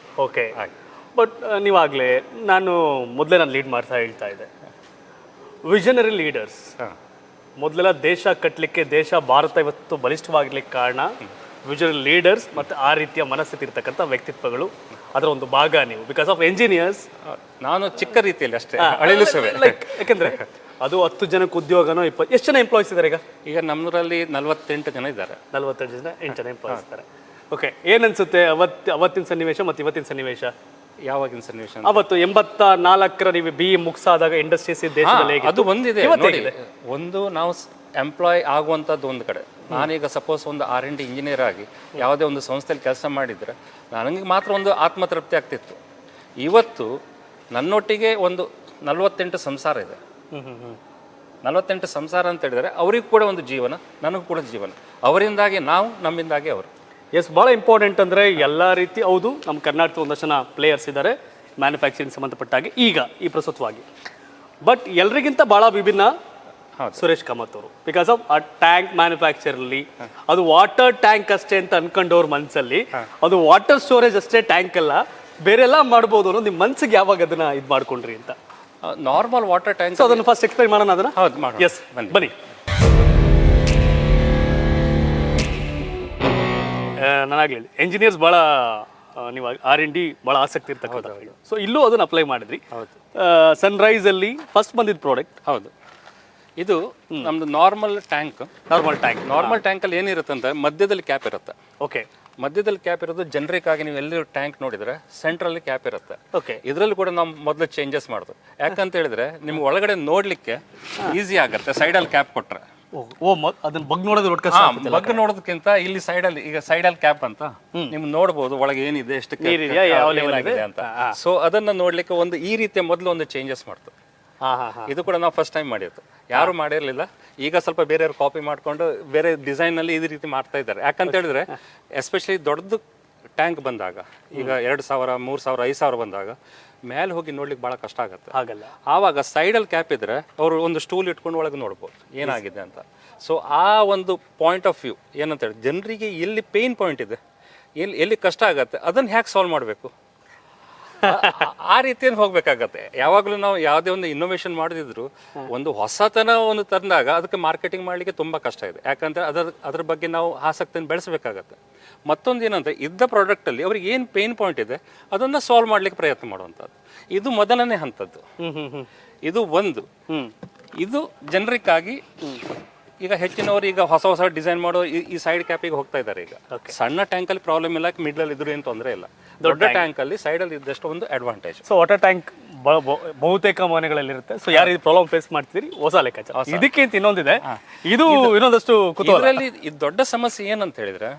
ಓಕೆ. ಬಟ್ ನೀವಾಗಲೇ ನಾನು ಲೀಡ್ ಮಾಡ್ತಾ ಹೇಳ್ತಾ ಇದ್ದೆ, ವಿಷನರಿ ಲೀಡರ್ಸ್ ಮೊದಲೆಲ್ಲ ದೇಶ ಕಟ್ಟಲಿಕ್ಕೆ, ದೇಶ ಭಾರತ ಇವತ್ತು ಬಲಿಷ್ಠವಾಗಿರ್ಲಿಕ್ಕೆ ಕಾರಣ ವಿಷನರಿ ಲೀಡರ್ಸ್ ಮತ್ತು ಆ ರೀತಿಯ ಮನಸ್ಥಿತಿ ಇರ್ತಕ್ಕಂಥ ವ್ಯಕ್ತಿತ್ವಗಳು, ಅದರ ಒಂದು ಭಾಗ ನೀವು. ಬಿಕಾಸ್ ಆಫ್ ಎಂಜಿನಿಯರ್ಸ್ ನಾನು ಚಿಕ್ಕ ರೀತಿಯಲ್ಲಿ ಅಷ್ಟೇ ಅಳಿಲಿಸುವೆ. ಯಾಕೆಂದ್ರೆ ಅದು 10 ಜನಕ್ಕೆ ಉದ್ಯೋಗನೋ 20 ಎಷ್ಟು ಜನ ಎಂಪ್ಲಾಯ್ಸ್ ಇದ್ದಾರೆ ಈಗ ನಮ್ಮೂರಲ್ಲಿ 48 ಜನ ಇದ್ದಾರೆ. 48 ಜನ 8 ಜನ ಎಂಪ್ಲಾಯ್ಸ್ ಇದ್ದಾರೆ. ಓಕೆ. ಏನನ್ಸುತ್ತೆ ಅವತ್ತಿನ ಸನ್ನಿವೇಶ ಮತ್ತು ಇವತ್ತಿನ ಸನ್ನಿವೇಶ? ಯಾವಾಗಿನ ಸನ್ನಿವೇಶ? ಅವತ್ತು 84ರ ನೀವು BE ಮುಗಿಸಾದಾಗ ಇಂಡಸ್ಟ್ರೀಸ್ ದೇಶದಲ್ಲಿ ಅದು ಒಂದಿದೆ. ಒಂದು ನಾವು ಎಂಪ್ಲಾಯ್ ಆಗುವಂಥದ್ದು ಒಂದು ಕಡೆ. ನಾನೀಗ ಸಪೋಸ್ ಒಂದು R&D ಇಂಜಿನಿಯರ್ ಆಗಿ ಯಾವುದೇ ಒಂದು ಸಂಸ್ಥೆಯಲ್ಲಿ ಕೆಲಸ ಮಾಡಿದರೆ ನನಗೆ ಮಾತ್ರ ಒಂದು ಆತ್ಮತೃಪ್ತಿ ಆಗ್ತಿತ್ತು. ಇವತ್ತು ನನ್ನೊಟ್ಟಿಗೆ ಒಂದು 48 ಸಂಸಾರ ಇದೆ. 48 ಸಂಸಾರ ಅಂತ ಹೇಳಿದರೆ ಅವ್ರಿಗೆ ಕೂಡ ಒಂದು ಜೀವನ, ನನಗೂ ಕೂಡ ಜೀವನ. ಅವರಿಂದಾಗಿ ನಾವು, ನಮ್ಮಿಂದಾಗಿ ಅವರು. ಎಸ್, ಭಾಳ ಇಂಪಾರ್ಟೆಂಟ್ ಅಂದರೆ ಎಲ್ಲ ರೀತಿ. ಹೌದು, ನಮ್ಮ ಕರ್ನಾಟಕದ ಒಂದಷ್ಟು ಜನ ಪ್ಲೇಯರ್ಸ್ ಇದ್ದಾರೆ ಮ್ಯಾನುಫ್ಯಾಕ್ಚರಿಂಗ್ ಸಂಬಂಧಪಟ್ಟಾಗಿ ಈಗ ಈ ಪ್ರಸ್ತುತವಾಗಿ. ಬಟ್ ಎಲ್ರಿಗಿಂತ ಭಾಳ ವಿಭಿನ್ನ ಸುರೇಶ್ ಕಾಮತ್ ಅವರು. ಬಿಕಾಸ್ ಆಫ್ ಆ ಟ್ಯಾಂಕ್ ಮ್ಯಾನುಫ್ಯಾಕ್ಚರಲ್ಲಿ ಅದು ವಾಟರ್ ಟ್ಯಾಂಕ್ ಅಷ್ಟೇ ಅಂತ ಅನ್ಕೊಂಡವ್ರ ಮನಸ್ಸಲ್ಲಿ ಅದು ವಾಟರ್ ಸ್ಟೋರೇಜ್ ಅಷ್ಟೇ ಟ್ಯಾಂಕ್ ಅಲ್ಲ, ಬೇರೆ ಎಲ್ಲ ಮಾಡ್ಬೋದು ಅನ್ನೋ ನಿಮ್ಮ ಮನಸ್ಸಿಗೆ ಯಾವಾಗ ಅದನ್ನ ಇದು ಮಾಡ್ಕೊಂಡ್ರಿ ಅಂತ? Normal water tank. ಸೊ ಅದನ್ನು ಫಸ್ಟ್ ಎಕ್ಸ್ಪ್ಲೈನ್ ಮಾಡೋಣ ಅದನ್ನ. ಹೌದು, ಮಾಡೋಣ. ಎಸ್, ಬನ್ನಿ. ನಾನಾಗ್ಲಿ ಎಂಜಿನಿಯರ್ಸ್ ಭಾಳ ನೀವು R&D ಭಾಳ ಆಸಕ್ತಿ ಇರ್ತಕ್ಕಂಥ. ಸೊ ಇಲ್ಲೂ ಅದನ್ನ ಅಪ್ಲೈ ಮಾಡಿದ್ರಿ. ಸನ್ರೈಸ್ ಅಲ್ಲಿ ಫಸ್ಟ್ ಬಂದಿದ್ದ ಪ್ರಾಡಕ್ಟ್. ಹೌದು, ಇದು ನಮ್ದು ನಾರ್ಮಲ್ ಟ್ಯಾಂಕ್. ನಾರ್ಮಲ್ ಟ್ಯಾಂಕಲ್ಲಿ ಏನಿರುತ್ತೆ ಅಂತ ಮಧ್ಯದಲ್ಲಿ ಕ್ಯಾಪ್ ಇರುತ್ತೆ. ಓಕೆ. ಮಧ್ಯದಲ್ಲಿ ಕ್ಯಾಪ್ ಇರೋದು ಜನರಿಕ್ ಆಗಿ ನೀವು ಎಲ್ಲಿ ಟ್ಯಾಂಕ್ ನೋಡಿದ್ರೆ ಸೆಂಟ್ರಲ್ಲಿ ಕ್ಯಾಪ್ ಇರುತ್ತೆ. ಓಕೆ. ಇದರಲ್ಲಿ ಕೂಡ ನಾವು ಮೊದಲು ಚೇಂಜಸ್ ಮಾಡೋದು. ಯಾಕಂತ ಹೇಳಿದ್ರೆ ನಿಮ್ಗೆ ಒಳಗಡೆ ನೋಡ್ಲಿಕ್ಕೆ ಈಸಿ ಆಗುತ್ತೆ ಸೈಡಲ್ಲಿ ಕ್ಯಾಪ್ ಕೊಟ್ರೆ. ಅದನ್ನ ಬಗ್ ನೋಡೋದು ಬಗ್ ನೋಡೋದಕ್ಕಿಂತ ಇಲ್ಲಿ ಸೈಡಲ್ಲಿ, ಈಗ ಸೈಡಲ್ಲಿ ಕ್ಯಾಪ್ ಅಂತ ನಿಮ್ಗೆ ನೋಡ್ಬೋದು ಒಳಗೆ ಏನಿದೆ, ಎಷ್ಟು ಆಗಿದೆ ಅಂತ. ಸೊ ಅದನ್ನ ನೋಡ್ಲಿಕ್ಕೆ ಒಂದು ಈ ರೀತಿಯ ಮೊದಲು ಒಂದು ಚೇಂಜಸ್ ಮಾಡ್ತು. ಇದು ಕೂಡ ನಾವು ಫಸ್ಟ್ ಟೈಮ್ ಮಾಡಿದ್ದು, ಯಾರು ಮಾಡಿರಲಿಲ್ಲ. ಈಗ ಸ್ವಲ್ಪ ಬೇರೆಯವ್ರು ಕಾಪಿ ಮಾಡ್ಕೊಂಡು ಬೇರೆ ಡಿಸೈನ್ ನಲ್ಲಿ ಈ ರೀತಿ ಮಾಡ್ತಾ ಇದ್ದಾರೆ. ಯಾಕಂತ ಹೇಳಿದ್ರೆ ಎಸ್ಪೆಷಲಿ ದೊಡ್ಡದು ಟ್ಯಾಂಕ್ ಬಂದಾಗ, ಈಗ 2000, 3000, 5000 ಬಂದಾಗ ಮೇಲೆ ಹೋಗಿ ನೋಡ್ಲಿಕ್ಕೆ ಬಹಳ ಕಷ್ಟ ಆಗುತ್ತೆ. ಆಗಲ್ಲ. ಆವಾಗ ಸೈಡಲ್ಲಿ ಕ್ಯಾಪ್ ಇದ್ರೆ ಅವರು ಒಂದು ಸ್ಟೂಲ್ ಇಟ್ಕೊಂಡು ಒಳಗೆ ನೋಡ್ಬೋದು ಏನಾಗಿದೆ ಅಂತ. ಸೊ ಆ ಒಂದು ಪಾಯಿಂಟ್ ಆಫ್ ವ್ಯೂ ಏನಂತ ಹೇಳಿ, ಜನರಿಗೆ ಎಲ್ಲಿ ಪೇನ್ ಪಾಯಿಂಟ್ ಇದೆ, ಎಲ್ಲಿ ಕಷ್ಟ ಆಗತ್ತೆ, ಅದನ್ನ ಹ್ಯಾಕ್ ಸಾಲ್ವ್ ಮಾಡಬೇಕು, ಆ ರೀತಿಯಲ್ಲಿ ಹೋಗ್ಬೇಕಾಗತ್ತೆ. ಯಾವಾಗಲೂ ನಾವು ಯಾವುದೇ ಒಂದು ಇನ್ನೋವೇಷನ್ ಮಾಡಿದ್ರು ಒಂದು ಹೊಸತನ ಒಂದು ತಂದಾಗ ಅದಕ್ಕೆ ಮಾರ್ಕೆಟಿಂಗ್ ಮಾಡಲಿಕ್ಕೆ ತುಂಬ ಕಷ್ಟ ಇದೆ. ಯಾಕಂದ್ರೆ ಅದ್ರ ಬಗ್ಗೆ ನಾವು ಆಸಕ್ತಿಯನ್ನು ಬೆಳೆಸಬೇಕಾಗತ್ತೆ. ಮತ್ತೊಂದು ಏನಂದ್ರೆ, ಇದ್ದ ಪ್ರಾಡಕ್ಟಲ್ಲಿ ಅವ್ರಿಗೆ ಏನು ಪೇನ್ ಪಾಯಿಂಟ್ ಇದೆ ಅದನ್ನು ಸಾಲ್ವ್ ಮಾಡ್ಲಿಕ್ಕೆ ಪ್ರಯತ್ನ ಮಾಡುವಂಥದ್ದು. ಇದು ಮೊದಲನೇ ಹಂತದ್ದು. ಇದು ಒಂದು. ಇದು ಜನರಿಕ್ ಆಗಿ ಈಗ ಹೆಚ್ಚಿನವರು ಈಗ ಹೊಸ ಡಿಸೈನ್ ಮಾಡೋ ಈ ಸೈಡ್ ಕ್ಯಾಪಿಗೆ ಹೋಗ್ತಾ ಇದ್ದಾರೆ. ಈಗ ಸಣ್ಣ ಟ್ಯಾಂಕಲ್ಲಿ ಪ್ರಾಬ್ಲಮ್ ಇಲ್ಲ, ಮಿಡ್ಲಲ್ಲಿ ಇದ್ರು ಏನು ತೊಂದರೆ ಇಲ್ಲ. ದೊಡ್ಡ ಟ್ಯಾಂಕಲ್ಲಿ ಸೈಡಲ್ಲಿ ಇದ್ದಷ್ಟು ಒಂದು ಅಡ್ವಾಂಟೇಜ್. ಸೊ ವಾಟರ್ ಟ್ಯಾಂಕ್ ಬಹುತೇಕ ಮನೆಗಳಲ್ಲಿ ಇರುತ್ತೆ. ಸೊ ಯಾರು ಪ್ರಾಬ್ಲಮ್ ಫೇಸ್ ಮಾಡ್ತೀರಿ, ಹೊಸ ಲೆಕ್ಕಾಚಾರ. ಇದಕ್ಕಿಂತ ಇನ್ನೊಂದಿದೆ, ಇದು ಇನ್ನೊಂದಷ್ಟು ಇದರಲ್ಲಿ ಇದು ದೊಡ್ಡ ಸಮಸ್ಯೆ ಏನಂತ ಹೇಳಿದ್ರೆ,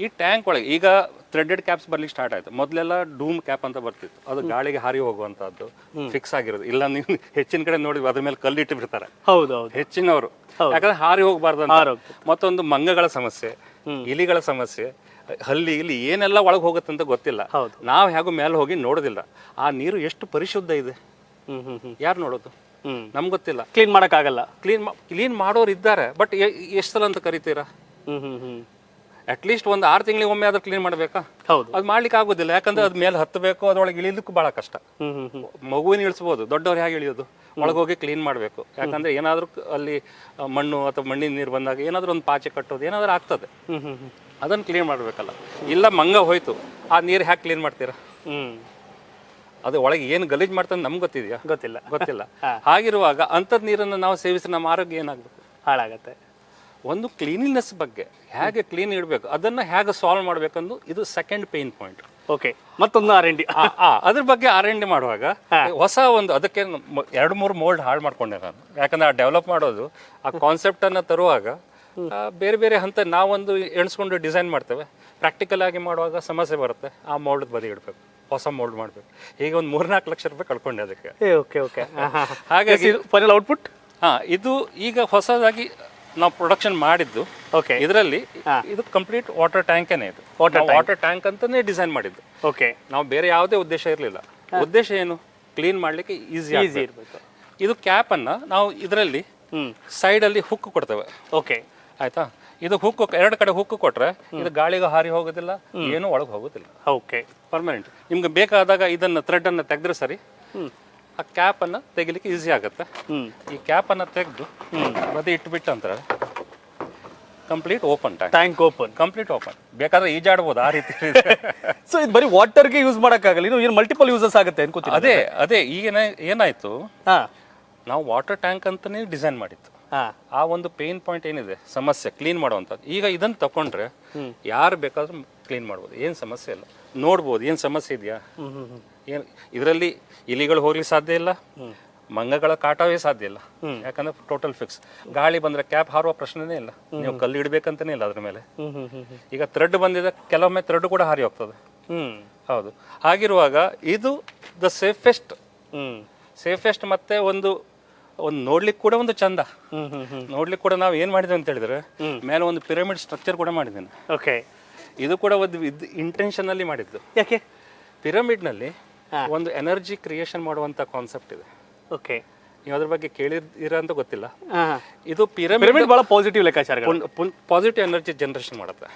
ಈ ಟ್ಯಾಂಕ್ ಒಳಗೆ ಈಗ ಥ್ರೆಡೆಡ್ ಕ್ಯಾಪ್ಸ್ ಬರ್ಲಿಕ್ಕೆ ಸ್ಟಾರ್ಟ್ ಆಯ್ತು. ಮೊದಲೆಲ್ಲ ಡೂಮ್ ಕ್ಯಾಪ್ ಅಂತ ಬರ್ತಿತ್ತು, ಅದು ಗಾಳಿಗೆ ಹಾರಿ ಹೋಗುವಂತದ್ದು, ಫಿಕ್ಸ್ ಆಗಿರೋದು. ಇಲ್ಲ ನೀವು ಹೆಚ್ಚಿನ ಕಡೆ ನೋಡಿದ್ವಿ ಅದ್ರ ಮೇಲೆ ಕಲ್ಲಿಟ್ಟು ಬಿಡ್ತಾರೆ. ಹೌದು, ಹೆಚ್ಚಿನವರು. ಯಾಕಂದ್ರೆ ಹಾರಿ ಹೋಗ್ಬಾರ್ದು ಅಂತ. ಮತ್ತೊಂದು ಮಂಗಗಳ ಸಮಸ್ಯೆ, ಇಲಿಗಳ ಸಮಸ್ಯೆ, ಹಲ್ಲಿ ಇಲ್ಲಿ ಏನೆಲ್ಲ ಒಳಗೆ ಹೋಗುತ್ತೆ ಅಂತ ಗೊತ್ತಿಲ್ಲ. ನಾವು ಹೇಗೂ ಮೇಲೆ ಹೋಗಿ ನೋಡೋದಿಲ್ಲ. ಆ ನೀರು ಎಷ್ಟು ಪರಿಶುದ್ಧ ಇದೆ, ಯಾರು ನೋಡೋದು, ನಮ್ಗೆ ಗೊತ್ತಿಲ್ಲ. ಕ್ಲೀನ್ ಮಾಡೋಕ್ಕಾಗಲ್ಲ. ಕ್ಲೀನ್ ಮಾಡೋರು ಇದ್ದಾರೆ, ಬಟ್ ಎಷ್ಟು ಸಲ ಅಂತ ಕರಿತೀರಾ? ಅಟ್ಲೀಸ್ಟ್ ಒಂದು 6 ತಿಂಗಳಿಗೆ ಒಮ್ಮೆ ಆದ್ರೂ ಕ್ಲೀನ್ ಮಾಡಬೇಕಾ? ಹೌದು, ಅದು ಮಾಡ್ಲಿಕ್ಕೆ ಆಗೋದಿಲ್ಲ. ಯಾಕಂದ್ರೆ ಅದ್ ಮೇಲೆ ಹತ್ತಬೇಕು, ಅದ್ರೊಳಗೆ ಇಳಿಲಿಕ್ಕೂ ಬಹಳ ಕಷ್ಟ. ಮಗುವಿನ ಇಳಿಸ್ಬೋದು, ದೊಡ್ಡವ್ರು ಹೇಗೆ ಇಳಿಯೋದು? ಒಳಗೋಗಿ ಕ್ಲೀನ್ ಮಾಡಬೇಕು. ಯಾಕಂದ್ರೆ ಏನಾದ್ರೂ ಅಲ್ಲಿ ಮಣ್ಣು ಅಥವಾ ಮಣ್ಣಿನ ನೀರು ಬಂದಾಗ ಏನಾದ್ರೂ ಒಂದು ಪಾಚೆ ಕಟ್ಟೋದು ಏನಾದ್ರೂ ಆಗ್ತದೆ, ಅದನ್ನು ಕ್ಲೀನ್ ಮಾಡಬೇಕಲ್ಲ. ಇಲ್ಲ ಮಂಗ ಹೋಯ್ತು, ಆ ನೀರು ಹ್ಯಾಕ್ ಕ್ಲೀನ್ ಮಾಡ್ತೀರಾ? ಅದು ಒಳಗೆ ಏನು ಗಲೀಜ್ ಮಾಡ್ತದೆ ನಮ್ಗೆ ಗೊತ್ತಿದೆಯಾ? ಗೊತ್ತಿಲ್ಲ. ಹಾಗಿರುವಾಗ ಅಂಥದ್ ನೀರನ್ನು ನಾವು ಸೇವಿಸಿ ನಮ್ಮ ಆರೋಗ್ಯ ಏನಾಗಬೇಕು? ಹಾಳಾಗತ್ತೆ. ಒಂದು ಕ್ಲೀನಿನೆಸ್ ಬಗ್ಗೆ ಹೇಗೆ ಕ್ಲೀನ್ ಇಡಬೇಕು ಅದನ್ನ ಹೇಗೆ ಸಾಲ್ವ್ ಮಾಡ್ಬೇಕಂದು ಇದು ಸೆಕೆಂಡ್ ಪೇನ್ ಪಾಯಿಂಟ್. ಓಕೆ, ಮತ್ತೊಂದು R&D. ಅದ್ರ ಬಗ್ಗೆ R&D ಮಾಡುವಾಗ ಹೊಸ ಒಂದು ಅದಕ್ಕೆ 2-3 ಮೋಲ್ಡ್ ಹಾಳು ಮಾಡ್ಕೊಂಡೆ ನಾನು. ಯಾಕಂದ್ರೆ ಡೆವಲಪ್ ಮಾಡೋದು ಆ ಕಾನ್ಸೆಪ್ಟ್ ಅನ್ನ ತರುವಾಗ ಬೇರೆ ಬೇರೆ ಹಂತ ನಾವೊಂದು ಎಣಿಸ್ಕೊಂಡು ಡಿಸೈನ್ ಮಾಡ್ತೇವೆ. ಪ್ರಾಕ್ಟಿಕಲ್ ಆಗಿ ಮಾಡುವಾಗ ಸಮಸ್ಯೆ ಬರುತ್ತೆ. ಆ ಮೋಲ್ಡ್ ಬದಿ ಇಡಬೇಕು, ಹೊಸ ಮೋಲ್ಡ್ ಮಾಡಬೇಕು. ಹೀಗೆ ಒಂದು 3-4 ಲಕ್ಷ ರೂಪಾಯಿ ಕಳ್ಕೊಂಡೆ ಅದಕ್ಕೆ. Okay okay. ಹಾಗಾಗಿ ಫೈನಲ್ ಔಟ್ಪುಟ್ ಇದು ಈಗ ಹೊಸದಾಗಿ ನಾವು ಪ್ರೊಡಕ್ಷನ್ ಮಾಡಿದ್ದು. ಓಕೆ, ಇದರಲ್ಲಿ ಇದು ಕಂಪ್ಲೀಟ್ ವಾಟರ್ ಟ್ಯಾಂಕೇನೆ. ಇದು ವಾಟರ್ ಟ್ಯಾಂಕ್ ಅಂತಾನೆ ಡಿಸೈನ್ ಮಾಡಿದ್ದು. ಓಕೆ, ನಾವು ಬೇರೆ ಯಾವುದೇ ಉದ್ದೇಶ ಇರಲಿಲ್ಲ. ಉದ್ದೇಶ ಏನು, ಕ್ಲೀನ್ ಮಾಡ್ಲಿಕ್ಕೆ ಈಸಿ ಇರಬೇಕು. ಇದು ಕ್ಯಾಪ್ ಅನ್ನ ನಾವು ಇದರಲ್ಲಿ ಸೈಡ್ ಅಲ್ಲಿ ಹುಕ್ ಕೊಡ್ತೇವೆ. ಓಕೆ, ಆಯ್ತಾ. ಇದು ಹುಕ್ 2 ಕಡೆ ಹುಕ್ ಕೊಟ್ರೆ ಇದು ಗಾಳಿಗೆ ಹಾರಿ ಹೋಗೋದಿಲ್ಲ, ಏನು ಒಳಗೆ ಹೋಗೋದಿಲ್ಲ. Okay, permanent. ನಿಮ್ಗೆ ಬೇಕಾದಾಗ ಇದನ್ನ ಥ್ರೆಡ್ ಅನ್ನ ತೆಗೆದ್ರೆ ಸರಿ, ಆ ಕ್ಯಾಪ್ ಅನ್ನ ತೆಗಿಲಿಕ್ಕೆ ಈಸಿ ಆಗುತ್ತೆ. ಈ ಕ್ಯಾಪ್ ಅನ್ನ ತೆಗೆದು ಬದಿ ಇಟ್ಬಿಟ್ಟು ಅಂತಾರೆ complete open tank open, complete open. ಬೇಕಾದ್ರೆ ಈಜಾಡ್ಬೋದು ಆ ರೀತಿ. ಸೊ ಇದು ಬರೀ ವಾಟರ್ಗೆ ಯೂಸ್ ಮಾಡಕ್ಕಾಗಲ್ಲ, ಇನ್ನು ಏನು ಮಲ್ಟಿಪಲ್ ಯೂಸಸ್ ಆಗುತ್ತೆ ಅನ್ಕೋತೀನಿ. ಅದೇ ಈಗ ಏನಾಯ್ತು, ನಾವು ವಾಟರ್ ಟ್ಯಾಂಕ್ ಅಂತಾನೆ ಡಿಸೈನ್ ಮಾಡಿತ್ತು. ಆ ಒಂದು ಪೇನ್ ಪಾಯಿಂಟ್ ಏನಿದೆ, ಸಮಸ್ಯೆ ಕ್ಲೀನ್ ಮಾಡುವಂಥದ್ದು. ಈಗ ಇದನ್ನ ತಕೊಂಡ್ರೆ ಯಾರು ಬೇಕಾದ್ರೂ ಕ್ಲೀನ್ ಮಾಡ್ಬೋದು, ಏನು ಸಮಸ್ಯೆ ಇಲ್ಲ. ನೋಡ್ಬೋದು ಏನು ಸಮಸ್ಯೆ ಇದೆಯಾ, ಏನು ಇದರಲ್ಲಿ ಇಲಿಗಳು ಹೋಗ್ಲಿಕ್ಕೆ ಸಾಧ್ಯ ಇಲ್ಲ, ಮಂಗಗಳ ಕಾಟವೇ ಸಾಧ್ಯ ಇಲ್ಲ. ಯಾಕಂದ್ರೆ ಟೋಟಲ್ ಫಿಕ್ಸ್. ಗಾಳಿ ಬಂದ್ರೆ ಕ್ಯಾಪ್ ಹಾರುವ ಪ್ರಶ್ನೆನೇ ಇಲ್ಲ, ನೀವು ಕಲ್ಲು ಇಡ್ಬೇಕಂತಾನೆ ಇಲ್ಲ ಅದ್ರ ಮೇಲೆ. ಈಗ ಥ್ರೆಡ್ ಬಂದಿದೆ, ಕೆಲವೊಮ್ಮೆ ಥ್ರೆಡ್ ಕೂಡ ಹಾರಿ ಹೋಗ್ತದೆ. ಹೌದು. ಹಾಗಿರುವಾಗ ಇದು ದ ಸೇಫೆಸ್ಟ್ ಮತ್ತೆ ಒಂದು ನೋಡ್ಲಿಕ್ಕೆ ಕೂಡ ಒಂದು ಚಂದ. ನೋಡ್ಲಿಕ್ಕೆ ಕೂಡ ನಾವು ಏನ್ ಮಾಡಿದ್ವಿ ಅಂತ ಹೇಳಿದ್ರೆ, ಮೇಲೆ ಒಂದು ಪಿರಮಿಡ್ ಸ್ಟ್ರಕ್ಚರ್ ಕೂಡ ಮಾಡಿದ್ದೇನೆ. ಓಕೆ, ಇದು ಕೂಡ ಒಂದು ಇಂಟೆನ್ಷನ್ ಅಲ್ಲಿ ಮಾಡಿದ್ದು. ಯಾಕೆ? ಪಿರಮಿಡ್ ನಲ್ಲಿ ಒಂದು ಎನರ್ಜಿ ಕ್ರಿಯೇಷನ್ ಮಾಡುವಂತ ಕಾನ್ಸೆಪ್ಟ್ ಇದೆ. ಓಕೆ, ನೀವು ಅದ್ರ ಬಗ್ಗೆ ಕೇಳಿದಿರ ಅಂತ ಗೊತ್ತಿಲ್ಲ. ಇದು ಪಿರಮಿಡ್ ಬಹಳ ಪಾಸಿಟಿವ್ ಲೆಕ್ಕಾಚಾರ, ಪಾಸಿಟಿವ್ ಎನರ್ಜಿ ಜನರೇಷನ್ ಮಾಡುತ್ತೆ.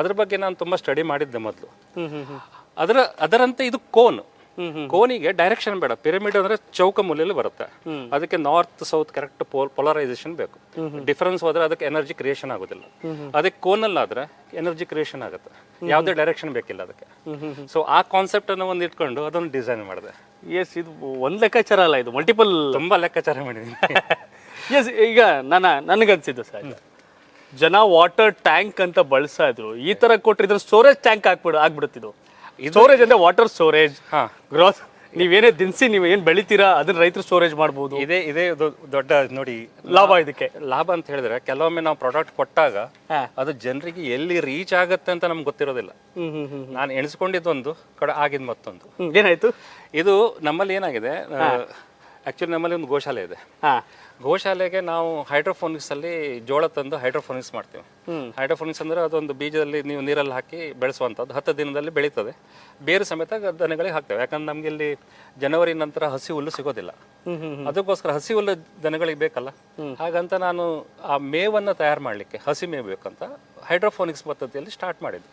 ಅದ್ರ ಬಗ್ಗೆ ನಾನು ತುಂಬಾ ಸ್ಟಡಿ ಮಾಡಿದ್ದೆ ಮೊದಲು. ಅದರಂತೆ ಇದು ಕೋನಿಗೆ ಡೈರೆಕ್ಷನ್ ಬೇಡ. ಪಿರಮಿಡ್ ಅಂದ್ರೆ ಚೌಕ ಮೂಲೆಯಲ್ಲಿ ಬರುತ್ತೆ, ಅದಕ್ಕೆ ನಾರ್ತ್ ಸೌತ್ ಕರೆಕ್ಟ್ ಪೊಲರೈಸೇಷನ್ ಬೇಕು. ಡಿಫರೆನ್ಸ್ ಹೋದ್ರೆ ಅದಕ್ಕೆ ಎನರ್ಜಿ ಕ್ರಿಯೇಷನ್ ಆಗೋದಿಲ್ಲ. ಅದಕ್ಕೆ ಕೋನಲ್ಲಾದ್ರೆ ಎನರ್ಜಿ ಕ್ರಿಯೇಷನ್ ಆಗುತ್ತೆ, ಯಾವುದೇ ಡೈರೆಕ್ಷನ್ ಬೇಕಿಲ್ಲ ಅದಕ್ಕೆ. ಸೊ ಆ ಕಾನ್ಸೆಪ್ಟ್ ಅನ್ನು ಒಂದು ಇಟ್ಕೊಂಡು ಅದನ್ನು ಡಿಸೈನ್ ಮಾಡಿದೆ. ಎಸ್, ಇದು ಒಂದ್ ಲೆಕ್ಕಾಚಾರ ಅಲ್ಲ, ಇದು ಮಲ್ಟಿಪಲ್, ತುಂಬಾ ಲೆಕ್ಕಾಚಾರ ಮಾಡಿದ್ದೀನಿ. ಎಸ್, ಈಗ ನನಗನ್ಸಿದ್ದು ಸರ್, ಜನ ವಾಟರ್ ಟ್ಯಾಂಕ್ ಅಂತ ಬಳಸ್ತಾ ಇದ್ರು, ಈ ತರ ಕೊಟ್ಟರೆ ಇದ್ರ ಸ್ಟೋರೇಜ್ ಟ್ಯಾಂಕ್ ಆಗ್ಬಿಡುತ್ತಿದ್ದು. ಸ್ಟೋರೇಜ್ ಅಂದ್ರೆ ವಾಟರ್ ಸ್ಟೋರೇಜ್, ಗ್ರೋತ್, ನೀವೇನೇ ದಿನಸಿ ನೀವು ಏನ್ ಬೆಳಿತೀರಾ ಅದನ್ನ ರೈತರು ಸ್ಟೋರೇಜ್ ಮಾಡಬಹುದು. ಇದೇ ದೊಡ್ಡ ನೋಡಿ ಲಾಭ. ಇದಕ್ಕೆ ಲಾಭ ಅಂತ ಹೇಳಿದ್ರೆ, ಕೆಲವೊಮ್ಮೆ ನಾವು ಪ್ರಾಡಕ್ಟ್ ಕೊಟ್ಟಾಗ ಅದು ಜನರಿಗೆ ಎಲ್ಲಿ ರೀಚ್ ಆಗತ್ತೆ ಅಂತ ನಮ್ಗೆ ಗೊತ್ತಿರೋದಿಲ್ಲ. ನಾನು ಎಣಿಸ್ಕೊಂಡಿದ್ದೊಂದು ಕಡೆ ಆಗಿದ್ ಮತ್ತೊಂದು. ಏನಾಯ್ತು? ಇದು ನಮ್ಮಲ್ಲಿ ಏನಾಗಿದೆ, ಆಕ್ಚುಲಿ ನಮ್ಮಲ್ಲಿ ಒಂದು ಗೋಶಾಲೆ ಇದೆ. ಗೋಶಾಲೆಗೆ ನಾವು ಹೈಡ್ರೋಫೋನಿಕ್ಸ್ ಅಲ್ಲಿ ಜೋಳ ತಂದು ಹೈಡ್ರೋಫೋನಿಕ್ಸ್ ಮಾಡ್ತೀವಿ. ಹೈಡ್ರೋಫೋನಿಕ್ಸ್ ಅಂದ್ರೆ ಅದೊಂದು ಬೀಜದಲ್ಲಿ ನೀವು ನೀರಲ್ಲಿ ಹಾಕಿ ಬೆಳೆಸುವಂಥದ್ದು. 10 ದಿನದಲ್ಲಿ ಬೆಳೀತದೆ. ಬೇರೆ ಸಮೇತ ದನಗಳಿಗೆ ಹಾಕ್ತೇವೆ. ಯಾಕಂದ್ರೆ ನಮ್ಗೆ ಇಲ್ಲಿ ಜನವರಿ ನಂತರ ಹಸಿ ಹುಲ್ಲು ಸಿಗೋದಿಲ್ಲ. ಅದಕ್ಕೋಸ್ಕರ ಹಸಿ ಹುಲ್ಲು ದನಗಳಿಗೆ ಬೇಕಲ್ಲ. ಹಾಗಂತ ನಾನು ಆ ಮೇವನ್ನ ತಯಾರು ಮಾಡ್ಲಿಕ್ಕೆ ಹಸಿ ಮೇವು ಬೇಕಂತ ಹೈಡ್ರೋಫೋನಿಕ್ಸ್ ಪದ್ಧತಿಯಲ್ಲಿ ಸ್ಟಾರ್ಟ್ ಮಾಡಿದ್ದು.